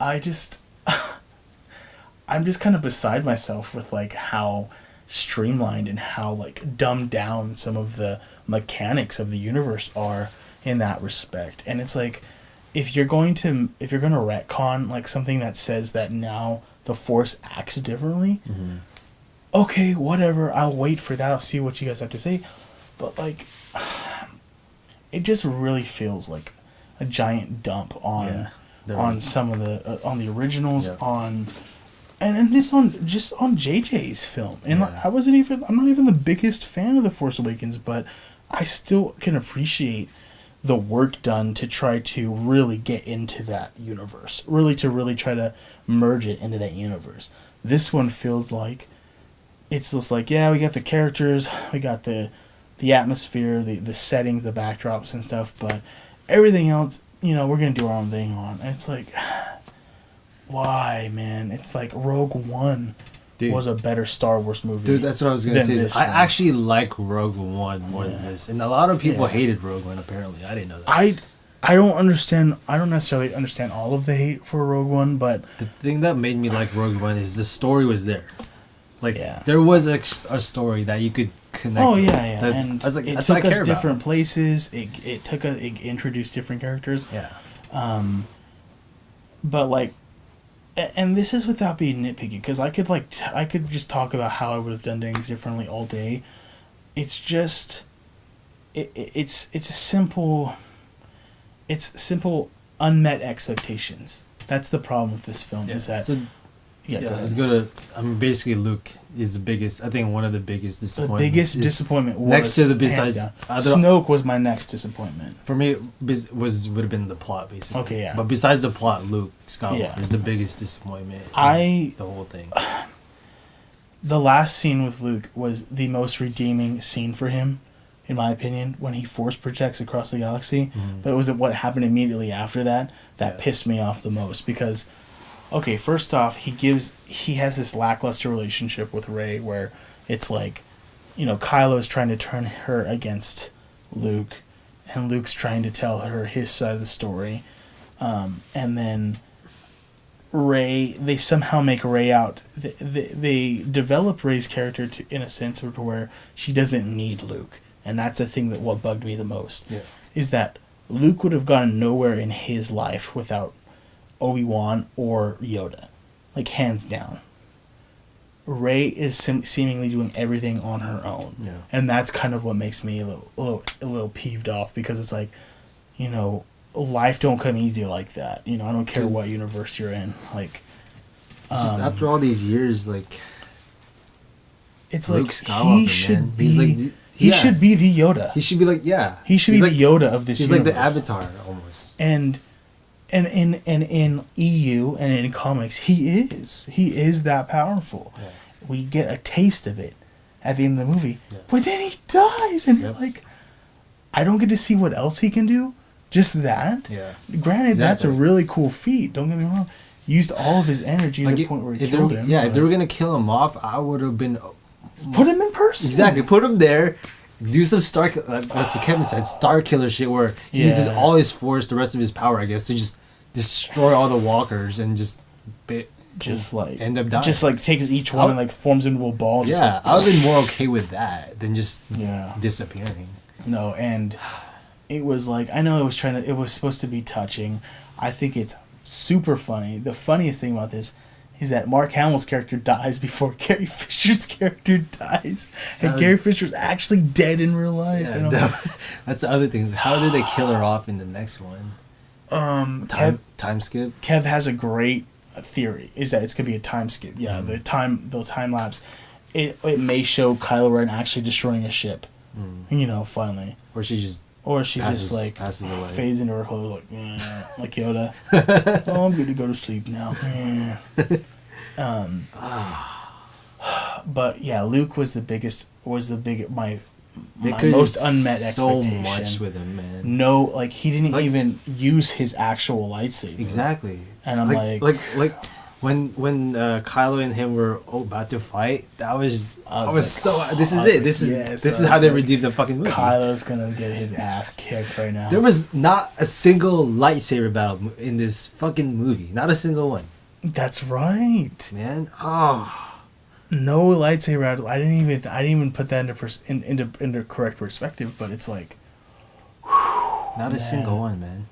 I'm just kind of beside myself with how streamlined and how dumbed down some of the mechanics of the universe are in that respect. And it's if you're going to retcon something that says that now the Force acts differently. Mm-hmm. Okay, whatever. I'll wait for that. I'll see what you guys have to say. But like, it just really feels like a giant dump on some of the on the originals on. And this just on JJ's film. And I'm not even the biggest fan of The Force Awakens, but I still can appreciate the work done to try to really get into that universe. Really try to merge it into that universe. This one feels like it's just like, yeah, we got the characters, we got the atmosphere, the settings, the backdrops and stuff, but everything else, we're going to do our own thing on. And it's like, why, man? It's like Rogue One was a better Star Wars movie. Dude, that's what I was going to say. I actually like Rogue One more than this. And a lot of people hated Rogue One, apparently. I didn't know that. I don't necessarily understand all of the hate for Rogue One, but the thing that made me like Rogue One is the story was there. Like, there was a story that you could connect with. Yeah. And I was like, it took us different places. It introduced different characters. Yeah. But, like, and this is without being nitpicky, because I could just talk about how I would have done things differently all day. It's just, it's simple unmet expectations. That's the problem with this film. Is that basically Luke is the biggest. I think one of the biggest disappointments. The biggest disappointment was next to the besides Snoke was my next disappointment. For me, would have been the plot basically. Okay, yeah. But besides the plot, Luke Skywalker is the biggest disappointment. The whole thing. The last scene with Luke was the most redeeming scene for him, in my opinion, when he force projects across the galaxy. Mm-hmm. But it was what happened immediately after that pissed me off the most, because, okay, first off, he has this lackluster relationship with Rey where it's like, Kylo's trying to turn her against Luke, and Luke's trying to tell her his side of the story, and then Rey, they somehow make Rey out. They develop Rey's character in a sense to where she doesn't need Luke. And that's the thing what bugged me the most. Yeah. Is that Luke would have gone nowhere in his life without Obi-Wan or Yoda. Like, hands down. Rey is seemingly doing everything on her own. Yeah. And that's kind of what makes me a little peeved off, because it's like, life don't come easy like that. I don't care what universe you're in. Like, just after all these years, like, it's Luke like Skywalker, he should be. He's like, he should be the Yoda. He should be like, He should be the Yoda of this. He's universe. like the Avatar almost. And in EU and in comics, he is that powerful. Yeah. We get a taste of it at the end of the movie, but then he dies, and you're like, I don't get to see what else he can do. Just that. Yeah. Granted, that's a really cool feat. Don't get me wrong. Used all of his energy to the point where he killed him. Yeah, if they were gonna kill him off, I would have been. Put him in person. Exactly. Put him there. Do some as Kevin said, Star Killer shit, where he uses all his force, the rest of his power, I guess, to just destroy all the walkers and just end up dying. Just like takes each one and like forms into a ball. Just I would have been more okay with that than just disappearing. No, and it was like, I know it was supposed to be touching. I think it's super funny. The funniest thing about this is that Mark Hamill's character dies before Carrie Fisher's character dies. And Carrie Fisher's actually dead in real life. Yeah, that's the other thing. How did they kill her off in the next one? Time skip? Kev has a great theory, is that it's going to be a time skip. Yeah, the time lapse. It may show Kylo Ren actually destroying a ship. Finally. Or she just like passes away. Fades into her clothes like Yoda. Oh, I'm going to go to sleep now. But yeah, Luke was my most unmet expectation. So much with him, man. No, like, he didn't even use his actual lightsaber. Exactly. And I'm like when Kylo and him were about to fight, this is how they redeemed the fucking movie. Kylo's gonna get his ass kicked right now. There was not a single lightsaber battle in this fucking movie. Not a single one. That's right, man. Oh, no lightsaber battle. I didn't even put that into correct perspective. But it's like, not a single one, man.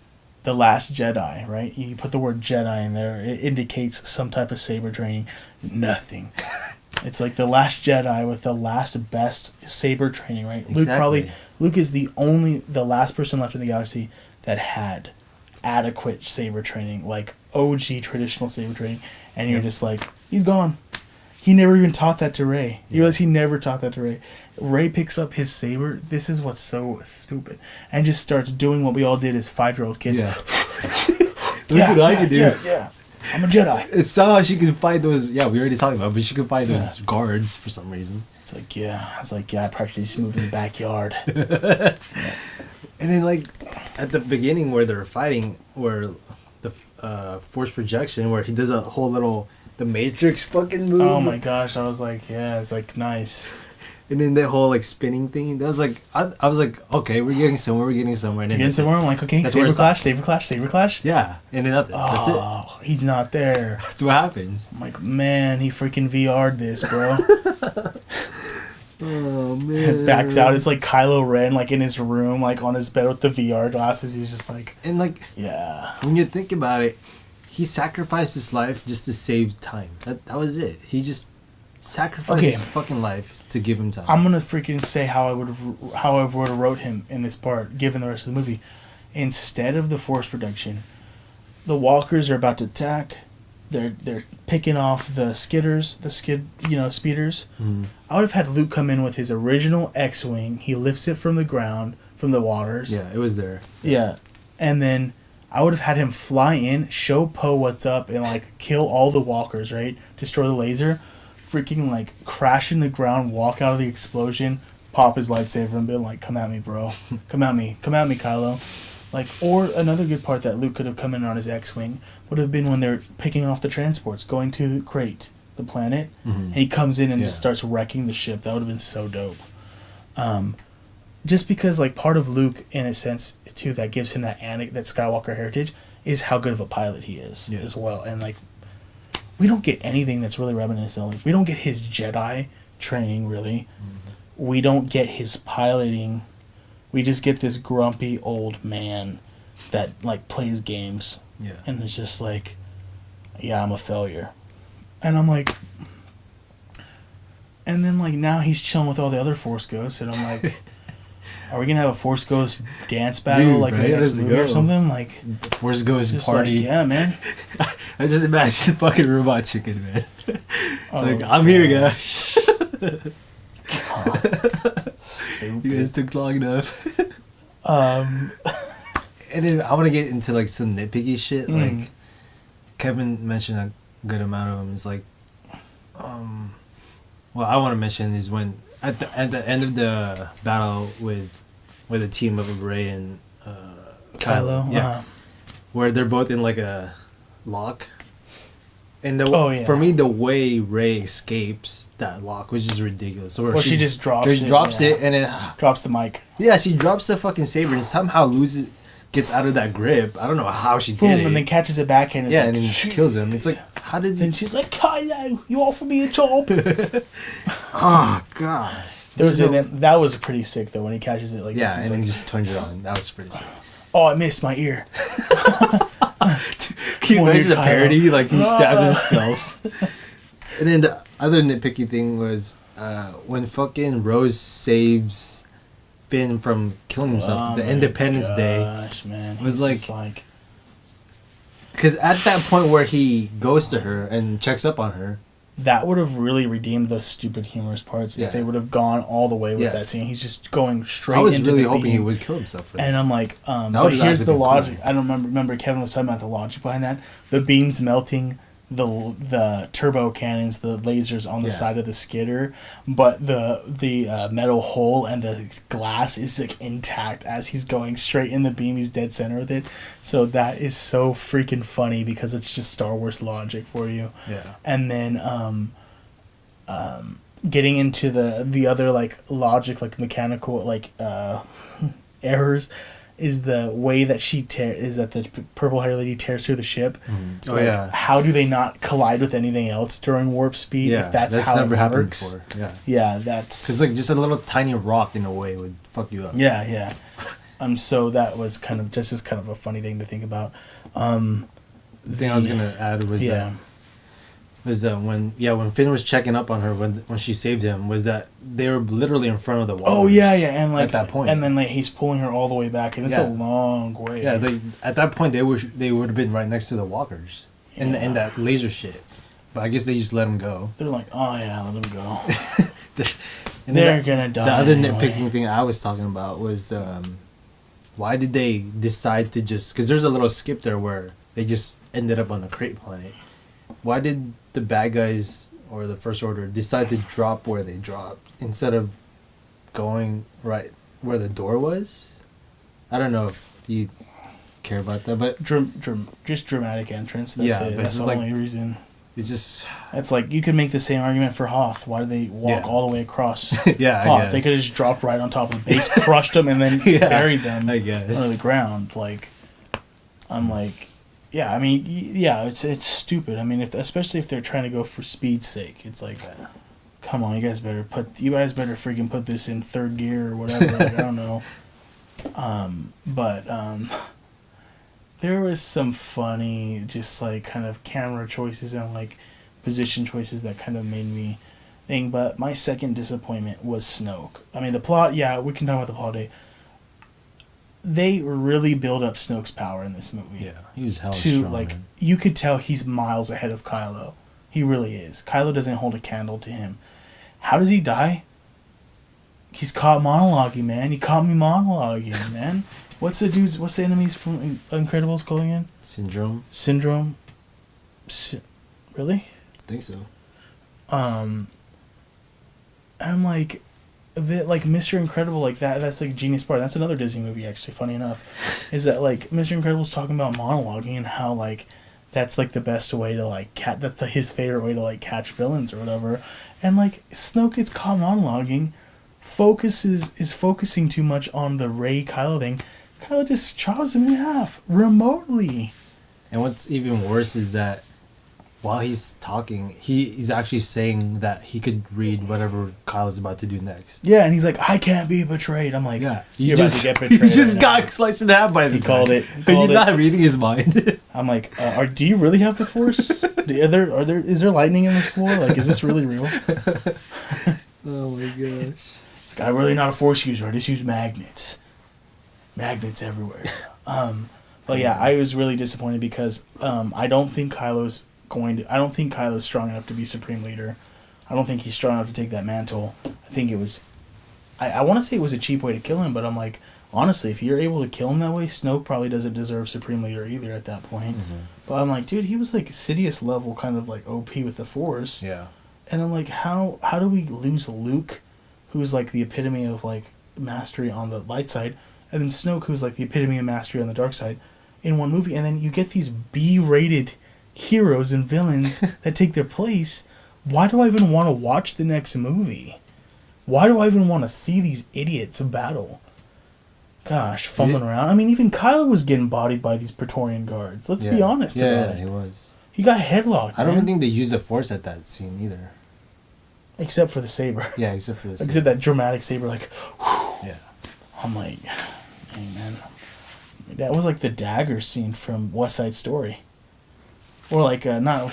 The Last Jedi, right? You put the word Jedi in there, it indicates some type of saber training. Nothing. It's like the Last Jedi with the last best saber training, right? Exactly. Luke is the last person left in the galaxy that had adequate saber training, like OG traditional saber training, and you're just like, he's gone. He never even taught that to Rey. You realize he never taught that to Rey. Rey picks up his saber. This is what's so stupid, and just starts doing what we all did as 5-year-old kids. Yeah. Look what I can do. Yeah. I'm a Jedi. It's somehow she can fight those. Yeah, we already talked about it, but she could fight those guards for some reason. It's like, I practiced move in the backyard. And then, like, at the beginning where they're fighting, where the force projection, where he does a whole little, the Matrix fucking move. Oh my gosh, I was like, it's like nice. And then that whole, like, spinning thing, that was like, I was like, okay, we're getting somewhere. And then getting somewhere, I'm like, okay, saber clash. Yeah, and then that's it. Oh, he's not there. That's what happens. I'm like, man, he freaking VR'd this, bro. Oh, man. Backs out. It's like Kylo Ren, like, in his room, like, on his bed with the VR glasses. He's just like... And, like... Yeah. When you think about it, he sacrificed his life just to save time. That was it. He just sacrificed his fucking life to give him time. I'm gonna freaking say how I would have wrote him in this part, given the rest of the movie. Instead of the force protection, the walkers are about to attack. They're picking off the speeders. I would have had Luke come in with his original X-wing. He lifts it from the ground, from the waters. Yeah, it was there. Yeah, and then I would have had him fly in, show Poe what's up, and like kill all the walkers. Right, destroy the laser, freaking like crash in the ground, walk out of the explosion, pop his lightsaber, and be like, "Come at me, bro! Come at me, Kylo!" Like, or another good part that Luke could have come in on his X-wing would have been when they're picking off the transports, going to Crate, the planet, and he comes in and just starts wrecking the ship. That would have been so dope. Just because, like, part of Luke, in a sense, too, that gives him that Skywalker heritage is how good of a pilot he is as well. And, like, we don't get anything that's really reminiscent. Like, we don't get his Jedi training, really. Mm-hmm. We don't get his piloting. We just get this grumpy old man that, like, plays games. Yeah. And it's just like, I'm a failure. And I'm like... And then, like, now he's chilling with all the other Force Ghosts, and I'm like... Are we going to have a Force Ghost dance battle, like, the next movie or something? Like... Force Ghost party. Like, yeah, man. I just imagine the fucking robot chicken, man. Like, I'm here, guys. Stupid. You guys took long enough. And then I want to get into like some nitpicky shit. Like Kevin mentioned a good amount of them. It's like, well, I want to mention is when at the end of the battle with the team of Rey and Kylo, where they're both in like a lock. And for me, the way Rey escapes that lock was just ridiculous. Or she just drops it and it drops the mic. Yeah, she drops the fucking saber and somehow gets out of that grip. I don't know how she did it. And then catches it back and and then kills him. It's like, how did? And she's like, Kylo, you offer me a job. Oh god. That was pretty sick though when he catches it. Like and then he just turns it on. That was pretty sick. Oh, I missed my ear. Can you imagine the parody? Like, he stabbed himself. And then the other nitpicky thing was when fucking Rose saves Finn from killing himself. The Independence Day. Man. Was like... Because at that point where he goes to her and checks up on her... That would have really redeemed those stupid humorous parts if they would have gone all the way with that scene. He's just going straight into the beam. I was really hoping he would kill himself for that. And I'm like, but here's the logic. Cool. I don't remember Kevin was talking about the logic behind that. The beams melting the turbo cannons, the lasers on the side of the skidder, but the metal hole and the glass is like intact as he's going straight in the beam. He's dead center with it. So that is so freaking funny because it's just Star Wars logic for you. Yeah. And then getting into the other like logic, like mechanical like errors, is the way that the purple hair lady tears through the ship. Mm. Like, how do they not collide with anything else during warp speed? Yeah, if that's how never it happened works. Before. Yeah, yeah, that's because like just a little tiny rock in a way would fuck you up. Yeah. So that was kind of just as kind of a funny thing to think about. The thing I was gonna add was that when Finn was checking up on her when she saved him, was that they were literally in front of the water. Oh yeah, and like at that point, and then like he's pulling her all the way back, and it's a long way. Yeah, at that point they would have been right next to the walkers and that laser shit, but I guess they just let him go. They're like, oh yeah, let him go. They're gonna die. The other nitpicking thing I was talking about was why did they decide to just, because there's a little skip there where they just ended up on the crate planet. Why did the bad guys or the First Order decide to drop where they dropped instead of going right where the door was? I don't know if you care about that, but just dramatic entrance. That's it. That's the only reason. It's just... It's like, you could make the same argument for Hoth. Why did they walk all the way across Hoth? They could have just dropped right on top of the base, crushed them, and then buried them under the ground. Like, I'm like... Yeah, I mean, it's stupid. I mean, especially if they're trying to go for speed's sake. It's like, come on, you guys better freaking put this in third gear or whatever. Like, I don't know. There was some funny, just like kind of camera choices and like position choices that kind of made me think. But my second disappointment was Snoke. I mean, the plot. Yeah, we can talk about the plot today. They really build up Snoke's power in this movie. Yeah, he was hella strong. Like, man. You could tell he's miles ahead of Kylo. He really is. Kylo doesn't hold a candle to him. How does he die? He's caught monologuing, man. He caught me monologuing, man. What's the enemies from Incredibles called again? Syndrome. Really? I think so. I'm like... like Mr. Incredible, like that's like Genius Bar. That's another Disney movie, actually. Funny enough, is that like Mr. Incredible's talking about monologuing and how like that's like the best way to like his favorite way to like catch villains or whatever. And like Snoke gets caught monologuing, is focusing too much on the Rey Kylo thing. Kylo just chops him in half remotely. And what's even worse is that while he's talking, he's actually saying that he could read whatever Kyle's about to do next. Yeah, and he's like, I can't be betrayed. I'm like, you're about to get betrayed. You just got sliced in half by the guy. Called it. Are you not reading his mind? I'm like, do you really have the Force? Is there lightning in this floor? Like, is this really real? Oh my gosh. It's like, I'm really not a Force user. I just use magnets. Magnets everywhere. But yeah, I was really disappointed because I don't think Kylo's strong enough to be Supreme Leader. I don't think he's strong enough to take that mantle. I think it was... I want to say it was a cheap way to kill him, but I'm like, honestly, if you're able to kill him that way, Snoke probably doesn't deserve Supreme Leader either at that point. Mm-hmm. But I'm like, dude, he was like Sidious level kind of like OP with the Force. Yeah. And I'm like, how do we lose Luke, who's like the epitome of like mastery on the light side, and then Snoke, who's like the epitome of mastery on the dark side, in one movie, and then you get these B-rated heroes and villains that take their place. Why do I even want to watch the next movie? Why do I even want to see these idiots battle? Gosh, fumbling around. I mean, even Kylo was getting bodied by these Praetorian guards. Let's be honest about it. Yeah, he was. He got headlocked. I don't even think they used the Force at that scene either. Except for the saber. Yeah, except for the saber. Except that dramatic saber, like, whew. Yeah. I'm like, hey, man. That was like the dagger scene from West Side Story. Or like, not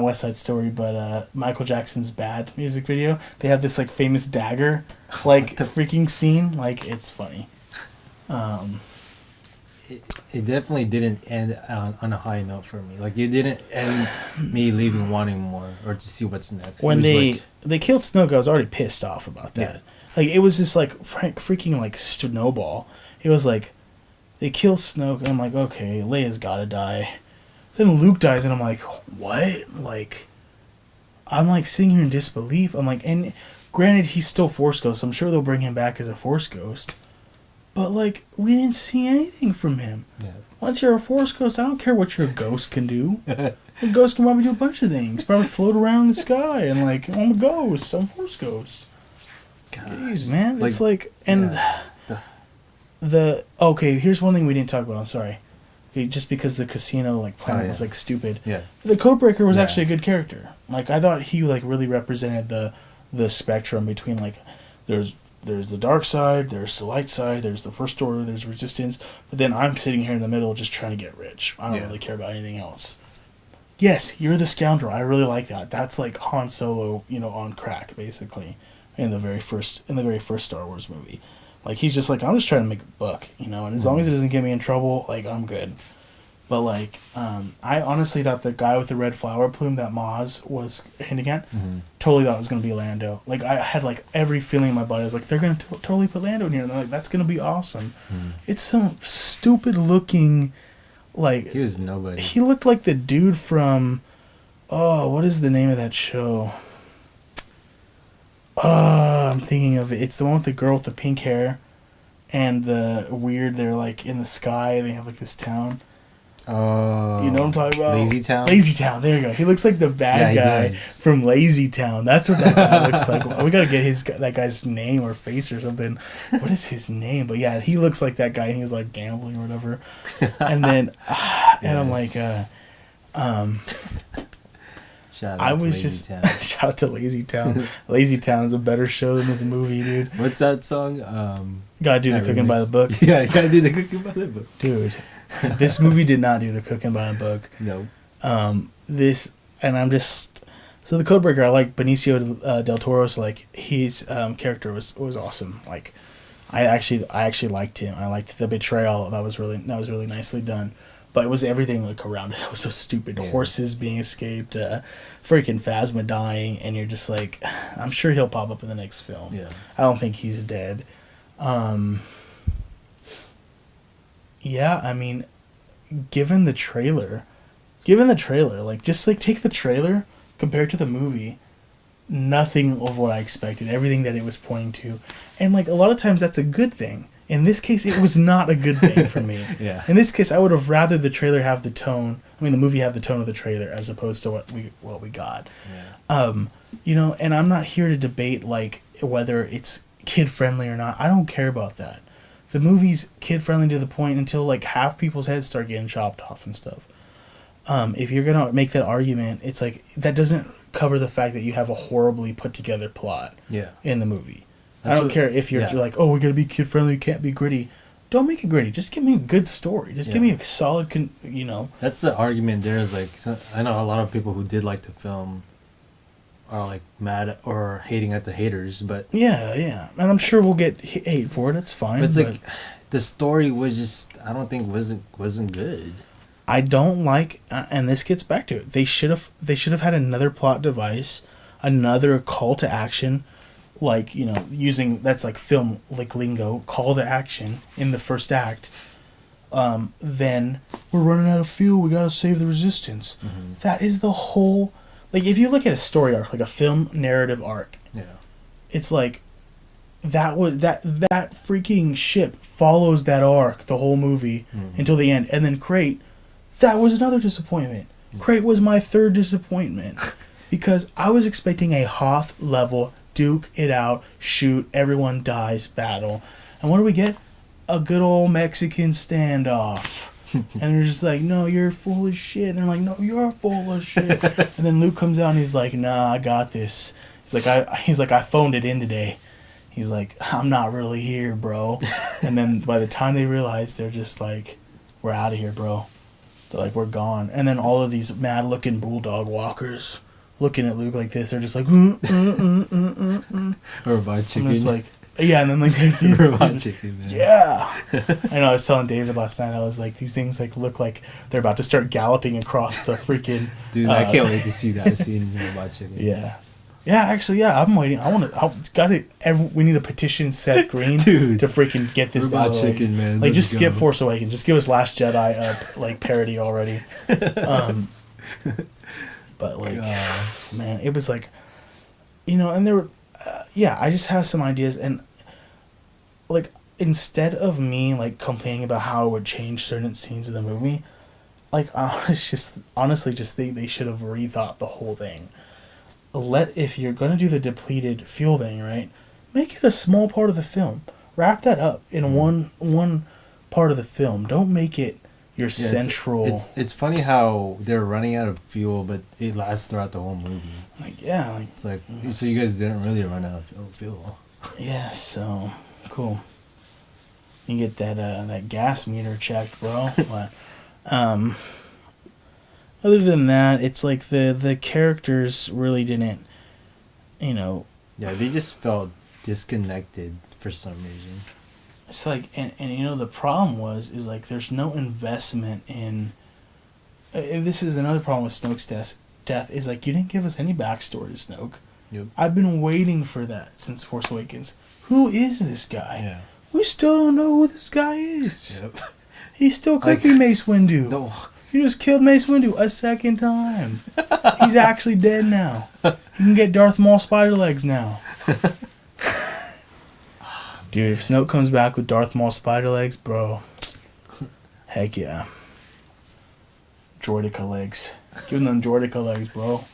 West Side Story, but Michael Jackson's Bad music video. They have this like famous dagger, like the freaking scene. Like, it's funny. It definitely didn't end on a high note for me. Like, it didn't end me leaving wanting more or to see what's next. When they killed Snoke, I was already pissed off about that. Yeah. Like, it was just like freaking like snowball. It was like they kill Snoke, and I'm like, okay, Leia's gotta die. Then Luke dies, and I'm like, what? Like, I'm like sitting here in disbelief. I'm like, and granted, he's still Force Ghost. So I'm sure they'll bring him back as a Force Ghost. But like, we didn't see anything from him. Yeah. Once you're a Force Ghost, I don't care what your ghost can do. A ghost can probably do a bunch of things. Probably float around in the sky and like, I'm a ghost. I'm a Force Ghost. Jeez, man. Like, it's like, and okay, here's one thing we didn't talk about. I'm sorry. Okay, just because the casino like planet was like stupid. Yeah. The Codebreaker was actually a good character. Like, I thought he like really represented the spectrum between like there's there's the dark side, there's the light side, there's the First Order, there's Resistance, but then I'm sitting here in the middle just trying to get rich. I don't really care about anything else. Yes, you're the scoundrel. I really like that. That's like Han Solo, on crack, basically, in the very first Star Wars movie. Like, he's just like, I'm just trying to make a buck, and as long as it doesn't get me in trouble, like, I'm good. But, like, I honestly thought the guy with the red flower plume that Maz was hinting at, totally thought it was going to be Lando. Like, I had, like, every feeling in my body. I was like, they're going to totally put Lando in here. And they're like, that's going to be awesome. It's some stupid-looking, like... He was nobody. He looked like the dude from... Oh, what is the name of that show? I'm thinking of it. It's the one with the girl with the pink hair and the weird, they're, like, in the sky. They have, like, this town... Oh, you know what I'm talking about? Lazy Town? Lazy Town, there you go. He looks like the bad guy from Lazy Town. That's what that guy looks like. We gotta get that guy's name or face or something. What is his name? But yeah, he looks like that guy, and he was like gambling or whatever. And then, and I'm like, shout out to Lazy Town. Shout out to Lazy Town. Lazy Town is a better show than this movie, dude. What's that song? Gotta do the cooking by the book. Yeah, you gotta do the cooking by the book, dude. This movie did not do the cooking by the book. No. So the Codebreaker, I like Benicio del Toro's, like, his character was awesome. Like, I actually liked him. I liked the betrayal. That was really nicely done. But it was everything, like, around it that was so stupid. Yeah. Horses being escaped, freaking Phasma dying, and you're just like, I'm sure he'll pop up in the next film. Yeah. I don't think he's dead. Yeah, I mean, given the trailer, like, just, like, take the trailer compared to the movie, nothing of what I expected, everything that it was pointing to. And, like, a lot of times that's a good thing. In this case, it was not a good thing for me. Yeah. In this case, I would have rather the trailer have the tone, the movie have the tone of the trailer as opposed to what we got. Yeah. And I'm not here to debate, like, whether it's kid-friendly or not. I don't care about that. The movie's kid-friendly to the point until, like, half people's heads start getting chopped off and stuff. If you're going to make that argument, it's like, that doesn't cover the fact that you have a horribly put-together plot in the movie. I don't care if you're like, oh, we're going to be kid-friendly, can't be gritty. Don't make it gritty. Just give me a good story. Just give me a solid, That's the argument there is, like, I know a lot of people who did like the film are, like, mad or hating at the haters, but... Yeah. And I'm sure we'll get hate for it. It's fine. But it's like, the story was just, I don't think wasn't good. I don't like, and this gets back to it, they should have had another plot device, another call to action, like, using, that's like film, like, lingo, call to action in the first act. Then we're running out of fuel, we gotta save the Resistance. Mm-hmm. That is the whole, like, if you look at a story arc, like a film narrative arc, it's like, that freaking ship follows that arc the whole movie until the end, and then Crate, that was another disappointment. Crate was my third disappointment because I was expecting a Hoth level duke it out, shoot, everyone dies battle, and what do we get? A good old Mexican standoff. And they're just like, no, you're full of shit. And they're like, no, you're full of shit. And then Luke comes out and he's like, nah, I got this. He's like, I phoned it in today. He's like, I'm not really here, bro. And then by the time they realize, they're just like, we're out of here, bro. They're like, we're gone. And then all of these mad-looking bulldog walkers looking at Luke like this, they're just like, Robot chicken. And it's like, yeah, and then like, robot chicken, man. Yeah. I know, I was telling David last night, I was like, these things like look like they're about to start galloping across the freaking... Dude, I can't wait to see that scene in Robot Chicken. Yeah. Yeah, actually, I'm waiting. We need a petition Seth Green Dude, to freaking get this Robot Chicken, man. Like, just skip Force Awakens. Just give us Last Jedi like parody already. But like, man, it was like, and there were, I just have some ideas, and like, instead of me like complaining about how it would change certain scenes of the movie, like, it's just honestly just they should have rethought the whole thing. If you're going to do the depleted fuel thing, right, make it a small part of the film. Wrap that up in one part of the film. Don't make it your central... It's funny how they're running out of fuel, but it lasts throughout the whole movie. Like, yeah. It's like, so you guys didn't really run out of fuel. Yeah, so cool. You get that gas meter checked, bro. But, other than that, it's like the characters really didn't, you know. Yeah, they just felt disconnected for some reason. It's like, and the problem is like there's no investment in. And this is another problem with Snoke's death is like you didn't give us any backstory to Snoke. Yep. I've been waiting for that since Force Awakens. Who is this guy? Yeah. We still don't know who this guy is. Yep. He still could be Mace Windu. No. You just killed Mace Windu a second time. He's actually dead now. You can get Darth Maul spider legs now. Dude, if Snoke comes back with Darth Maul spider legs, bro, heck yeah. Jordica legs. Give them Jordica legs, bro.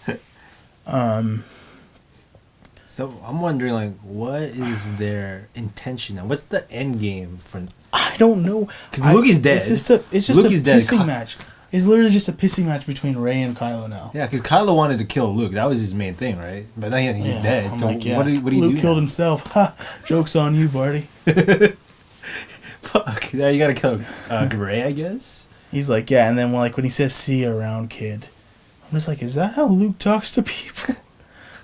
So I'm wondering, like, what is their intention now? What's the end game for? I don't know. Because Luke is dead. It's just a pissing match. It's literally just a pissing match between Rey and Kylo now. Yeah, because Kylo wanted to kill Luke. That was his main thing, right? But now he's dead. So what do you do? Luke killed himself. Ha! Joke's on you, buddy. Fuck. Now you gotta kill Rey, I guess. He's like, yeah, and then when he says "see you around, kid," I'm just like, is that how Luke talks to people?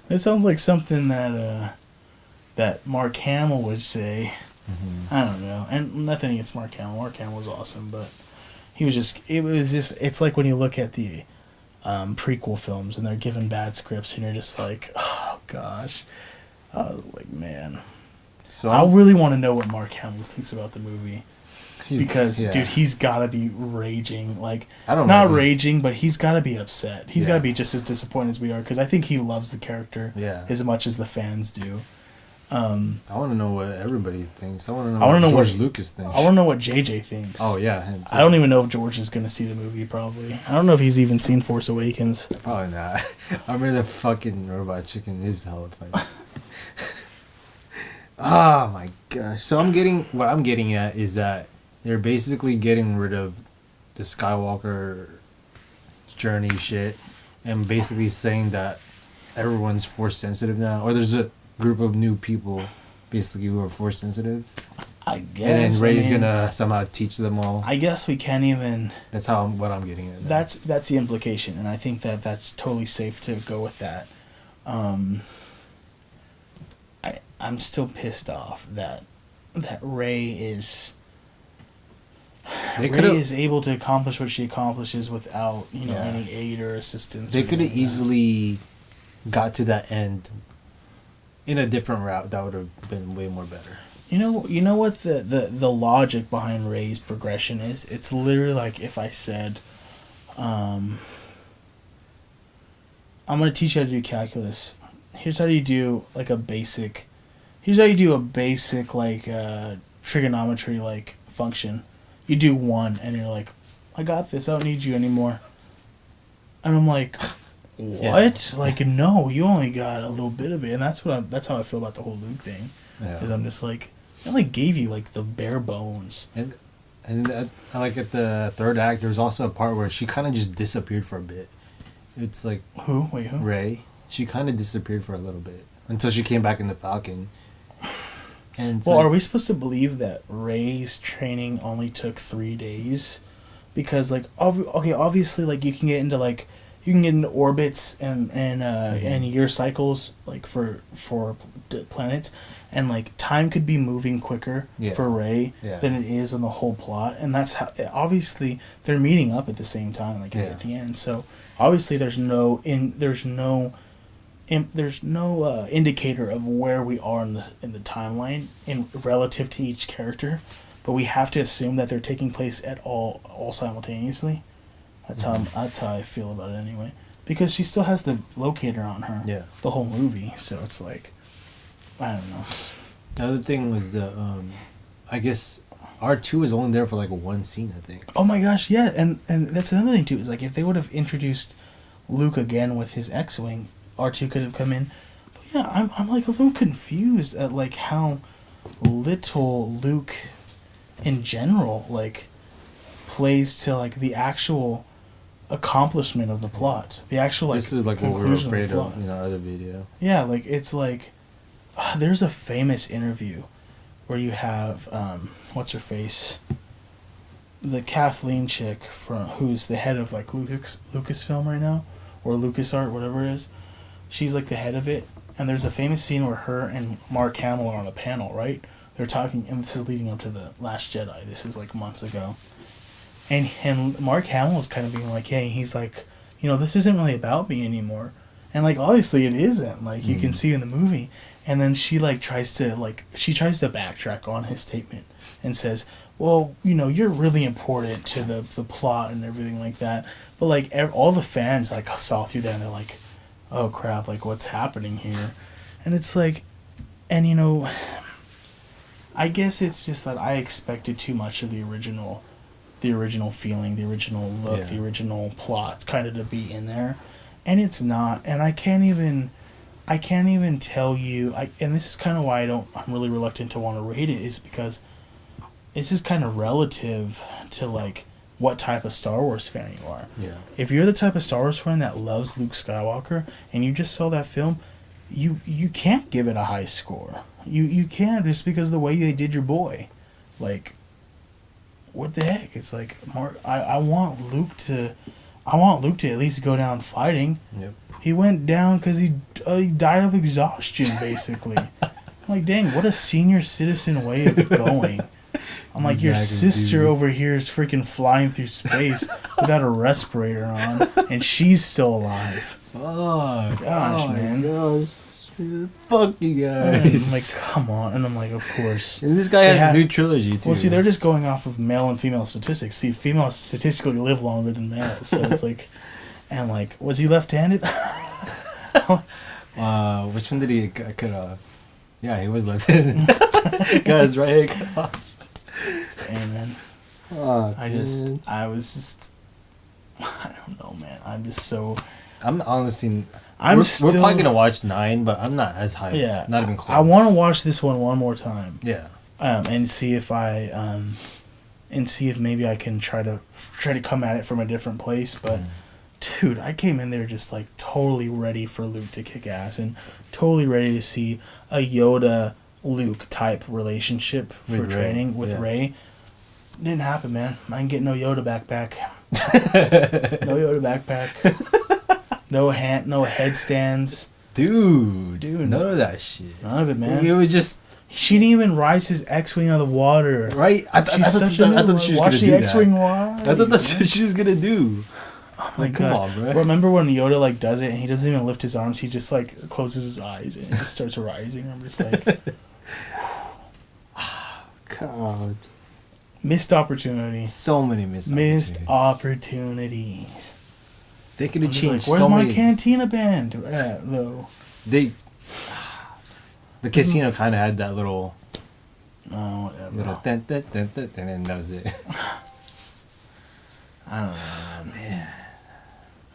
It sounds like something that Mark Hamill would say. Mm-hmm. I don't know, and nothing against Mark Hamill. Mark Hamill was awesome, but it's like when you look at the prequel films and they're given bad scripts and you're just like, oh gosh, like man. So I really want to know what Mark Hamill thinks about the movie. Because, dude, he's got to be raging. Like, not raging, but he's got to be upset. He's got to be just as disappointed as we are. Because I think he loves the character as much as the fans do. I want to know what everybody thinks. I want to know what George Lucas thinks. I want to know what JJ thinks. Oh, yeah. I don't even know if George is going to see the movie, probably. I don't know if he's even seen Force Awakens. Probably not. I remember the fucking robot chicken is hella funny. Oh, my gosh. So what I'm getting at is that they're basically getting rid of the Skywalker journey shit and basically saying that everyone's force sensitive now. Or there's a group of new people basically who are force sensitive. I guess. And then Rey's gonna somehow teach them all. I guess we can't even... That's what I'm getting at. That's the implication, and I think that's totally safe to go with that. I'm still pissed off that Rey is... Rey is able to accomplish what she accomplishes without any aid or assistance. They could have easily got to that end in a different route that would have been way more better. You know what the logic behind Rey's progression is? It's literally like if I said, I'm gonna teach you how to do calculus. Here's how you do a basic trigonometry function. You do one, and you're like, I got this. I don't need you anymore. And I'm like, what? Yeah. Like, no, you only got a little bit of it, and that's how I feel about the whole Luke thing. Yeah. Is I'm just like, I only gave you the bare bones. And at the third act, there's also a part where she kind of just disappeared for a bit. It's like who? Wait, who? Rey. She kind of disappeared for a little bit until she came back in the Falcon. And are we supposed to believe that Rey's training only took 3 days? Because obviously you can get into orbits and year cycles for planets, and time could be moving quicker for Rey than it is on the whole plot, and that's how obviously they're meeting up at the same time at the end. So obviously there's no indicator of where we are in the timeline in relative to each character, but we have to assume that they're taking place at all simultaneously. That's how I feel about it anyway, because she still has the locator on her the whole movie, so it's like, I don't know. The other thing was I guess R2 is only there for one scene, I think. Oh my gosh, yeah, and that's another thing too, is if they would have introduced Luke again with his X-Wing, R2 could have come in. But yeah, I'm a little confused at how little Luke in general plays to the actual accomplishment of the plot. The actual this is what we were afraid of in our other video. Yeah, it's there's a famous interview where you have what's her face, the Kathleen chick from who's the head of like Lucasfilm right now, or LucasArt, whatever it is. She's like the head of it, and there's a famous scene where her and Mark Hamill are on a panel, right? They're talking, and this is leading up to the Last Jedi. This is like months ago, and Mark Hamill is kind of being like, hey, he's like, this isn't really about me anymore, and like obviously it isn't. Like you can see in the movie, and then she like tries to backtrack on his statement and says, well, you're really important to the plot and everything like that. But, like, all the fans, like, saw through that and they're like, oh, crap, like, what's happening here? And it's like, and, I guess it's just that I expected too much of the original feeling, the original look, the original plot kind of to be in there. And it's not. And I can't even tell you, and this is kind of why I'm really reluctant to want to rate it, is because it's just kind of relative to, like, what type of Star Wars fan you are. Yeah. If you're the type of Star Wars fan that loves Luke Skywalker and you just saw that film, you can't give it a high score. You can't, just because of the way they did your boy. Like, what the heck? It's like, Mark, I want Luke to at least go down fighting. Yep. He went down because he died of exhaustion, basically. I'm like, dang, what a senior citizen way of going. I'm like, your sister over here is freaking flying through space without a respirator on, and she's still alive. Fuck. Gosh, man. Gosh. Fuck you guys. I'm like, come on. And I'm like, of course. And this guy has a new trilogy, too. Well, see, they're just going off of male and female statistics. See, females statistically live longer than males. So it's like, and like, was he left-handed? Which one did he cut off? Yeah, he was left-handed. Got his right hand cut off. Amen. Fuck, I don't know, man. I'm honestly... We're probably going to watch 9, but I'm not as hyped. Yeah. Not even close. I want to watch this one more time. Yeah. And see if maybe I can try to come at it from a different place. But, dude, I came in there just, like, totally ready for Luke to kick ass and totally ready to see a Yoda-Luke type relationship for training with Rey. Didn't happen, man. I ain't getting no Yoda backpack. No Yoda backpack. No headstands. Dude, none of that shit. None of it, man. It was just... She didn't even rise his X-Wing out of the water. Right? I thought she was going to do that. Watch the X-Wing rise. I thought that's what she was going to do. Oh my God. Come on, bro. Remember when Yoda, like, does it and he doesn't even lift his arms? He just, like, closes his eyes and it just starts rising. I'm just like... God. Missed opportunity. So many missed opportunities. They could have changed like, where's my cantina band at, though? The casino kind of had that little... Oh, whatever. Little and that was it. I don't know, man.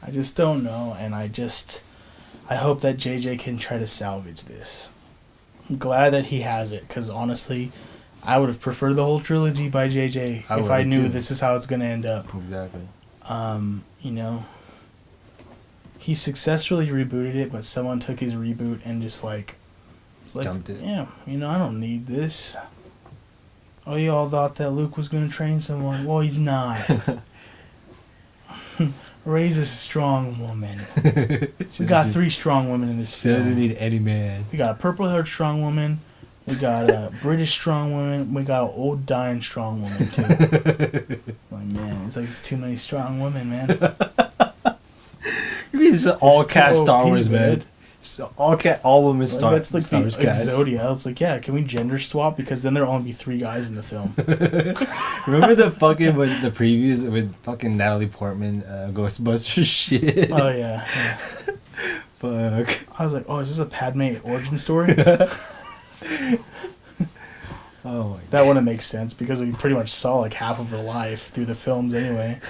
I just don't know, and I hope that JJ can try to salvage this. I'm glad that he has it, because honestly, I would have preferred the whole trilogy by JJ if I knew this is how it's going to end up. Exactly. He successfully rebooted it, but someone took his reboot and just dumped it. Yeah, I don't need this. Oh, you all thought that Luke was going to train someone? Well, he's not. Rey's a strong woman. We got 3 strong women in this film. She doesn't need any man. We got a purple-haired strong woman. We got a British strong woman. We got an old dying strong woman, too. Like, man, it's too many strong women, man. You mean it's all cast Star Wars, man? So all women Star Wars. That's like the Exodia. It's like, yeah, can we gender swap? Because then there'll only be 3 guys in the film. Remember the fucking with the previews with fucking Natalie Portman Ghostbusters shit? Oh yeah. Fuck. I was like, oh, is this a Padme origin story? Oh my God. That wouldn't make sense because we pretty much saw like half of her life through the films anyway.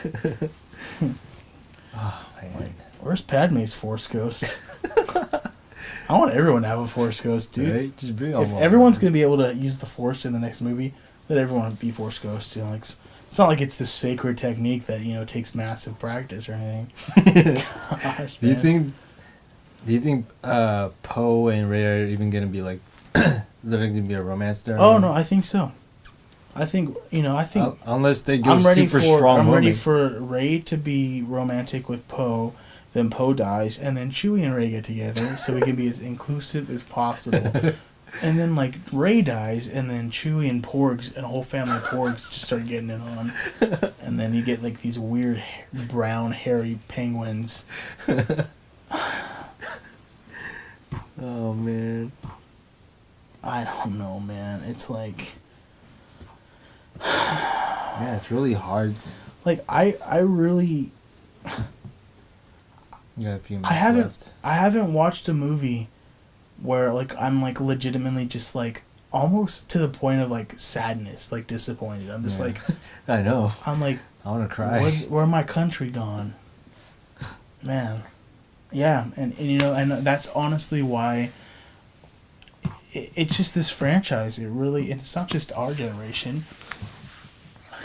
Oh man. Where's Padme's Force Ghost? I want everyone to have a Force Ghost, dude. Right? Just bring if everyone's going to be able to use the Force in the next movie, let everyone be Force Ghost. It's not like it's this sacred technique that, takes massive practice or anything. Gosh, Do you think Poe and Rey are even going to be like There's going to be a romance there. Oh no, I think so. I think unless they go super strong. I'm ready for Rey to be romantic with Poe, then Poe dies, and then Chewie and Rey get together, so we can be as inclusive as possible. And then like Rey dies, and then Chewie and Porgs and a whole family of Porgs just start getting it on, and then you get like these weird brown hairy penguins. Oh man, I don't know, man. It's like. Yeah, it's really hard. Like I really. You got a few minutes left. I haven't watched a movie where like I'm like legitimately just like almost to the point of like sadness, like disappointed. I'm just like. I know. I'm like. I want to cry. Where my country gone? Man, yeah, and and that's honestly why. It's just this franchise. It's not just our generation.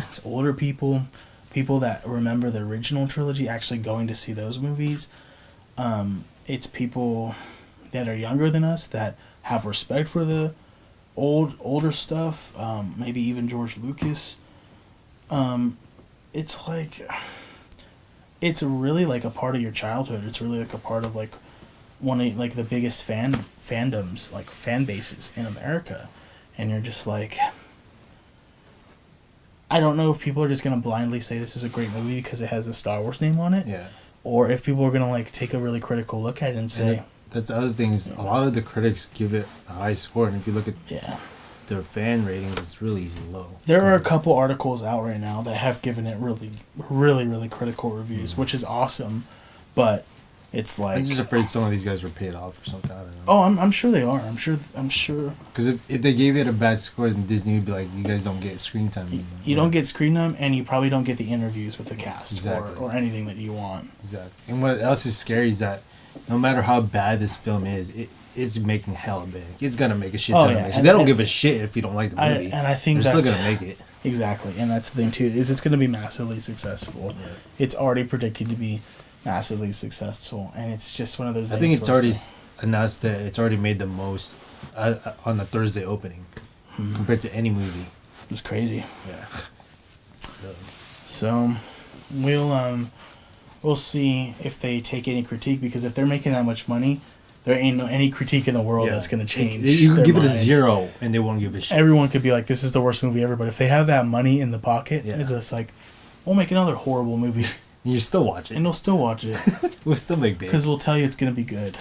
It's older people that remember the original trilogy actually going to see those movies. It's people that are younger than us that have respect for the older stuff. Maybe even George Lucas. It's like it's really like a part of your childhood. It's really like a part of like one of like the biggest fandoms, like fan bases in America, and you're just like. I don't know if people are just going to blindly say this is a great movie because it has a Star Wars name on it. Yeah. Or if people are going to like take a really critical look at it and say... That's the other thing is a lot of the critics give it a high score. And if you look at their fan ratings, it's really low. There are a couple articles out right now that have given it really, really, really critical reviews, which is awesome. But it's like... I'm just afraid some of these guys were paid off or something. I don't know. Oh, I'm sure they are. I'm sure. Because if they gave it a bad score, then Disney would be like, you guys don't get screen time anymore. You don't get screen time, and you probably don't get the interviews with the cast or anything that you want. Exactly. And what else is scary is that no matter how bad this film is, it's making hella big. It's going to make a shit ton of money. So they don't give a shit if you don't like the movie. And I think they're still going to make it. Exactly. And that's the thing, too, is it's going to be massively successful. Yeah. It's already predicted to be massively successful, and it's just one of those things. I think it's already announced that it's already made the most on the Thursday opening compared to any movie. It's crazy. Yeah. So we'll see if they take any critique, because if they're making that much money, there ain't any critique in the world that's going to change. You can give it a 0 and they won't give a shit. Everyone could be like, this is the worst movie ever, but if they have that money in the pocket, it's just like, we'll make another horrible movie. And you still watch it. And they'll still watch it. We'll still make baby. Because we'll tell you it's going to be good.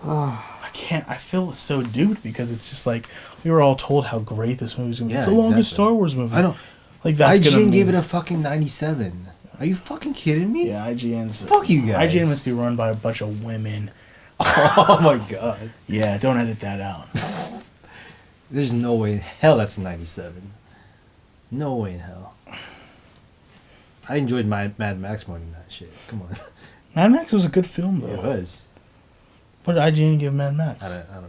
I feel so duped, because it's just like, we were all told how great this movie was going to be. It's the longest Star Wars movie. I know. Like, that's IGN gave it a fucking 97. Are you fucking kidding me? Yeah, IGN's... Fuck you guys. IGN must be run by a bunch of women. Oh my god. Yeah, don't edit that out. There's no way in hell that's a 97. No way in hell. I enjoyed Mad Max more than that shit. Come on. Mad Max was a good film, though. It was. What did IGN give Mad Max? I don't know.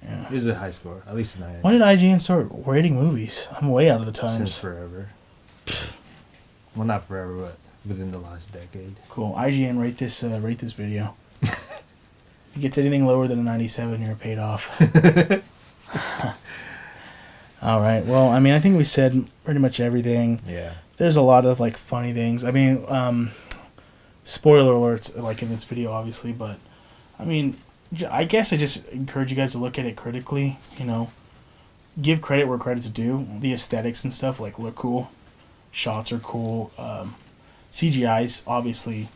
Yeah. It was a high score. At least a 9. When did IGN start rating movies? I'm way out of the times. Since forever. Well, not forever, but within the last decade. Cool. IGN, rate this video. If it gets anything lower than a 97, you're paid off. All right. Well, I mean, I think we said pretty much everything. Yeah. There's a lot of like funny things. I mean, spoiler alerts like in this video, obviously, but I mean, I guess I just encourage you guys to look at it critically. Give credit where credit's due. The aesthetics and stuff like look cool. Shots are cool. CGI's obviously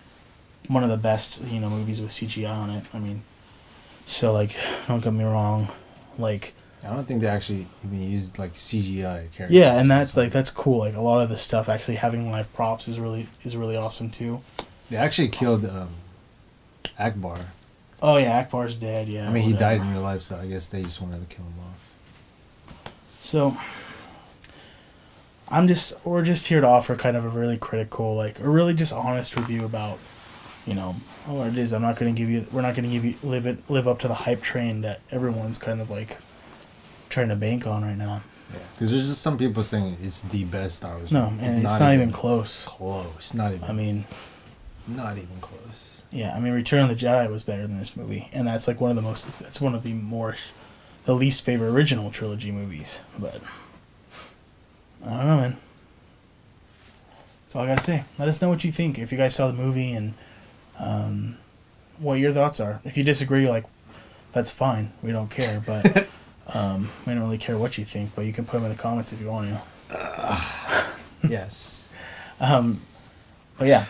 one of the best movies with CGI on it. I mean, so like, don't get me wrong, like. I don't think they actually even used like CGI characters. Yeah, and that's cool. Like a lot of the stuff actually having live props is really awesome too. They actually killed Akbar. Oh yeah, Akbar's dead. Yeah. I mean, he died in real life, so I guess they just wanted to kill him off. So, we're just here to offer kind of a really critical, like a really just honest review about, what it is. We're not going to live up to the hype train that everyone's kind of like trying to bank on right now. Yeah, because there's just some people saying it's the best Star Wars movie. No, and it's not even close. Close, not even. I mean, Not even close. Yeah, I mean, Return of the Jedi was better than this movie, and that's like one of the least favorite original trilogy movies. But I don't know, man. That's all I gotta say. Let us know what you think if you guys saw the movie and what your thoughts are. If you disagree, like, that's fine. We don't care, but we don't really care what you think. But you can put them in the comments if you want to. Yes. But yeah.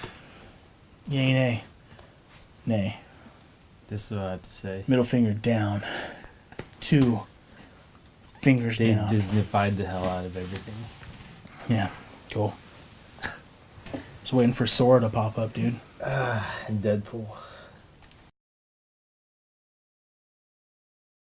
Yay, nay. Nay. This is what I have to say. Middle finger down. 2 fingers down. They Disney-fied the hell out of everything. Yeah. Cool. Just waiting for Sora to pop up, dude. And Deadpool.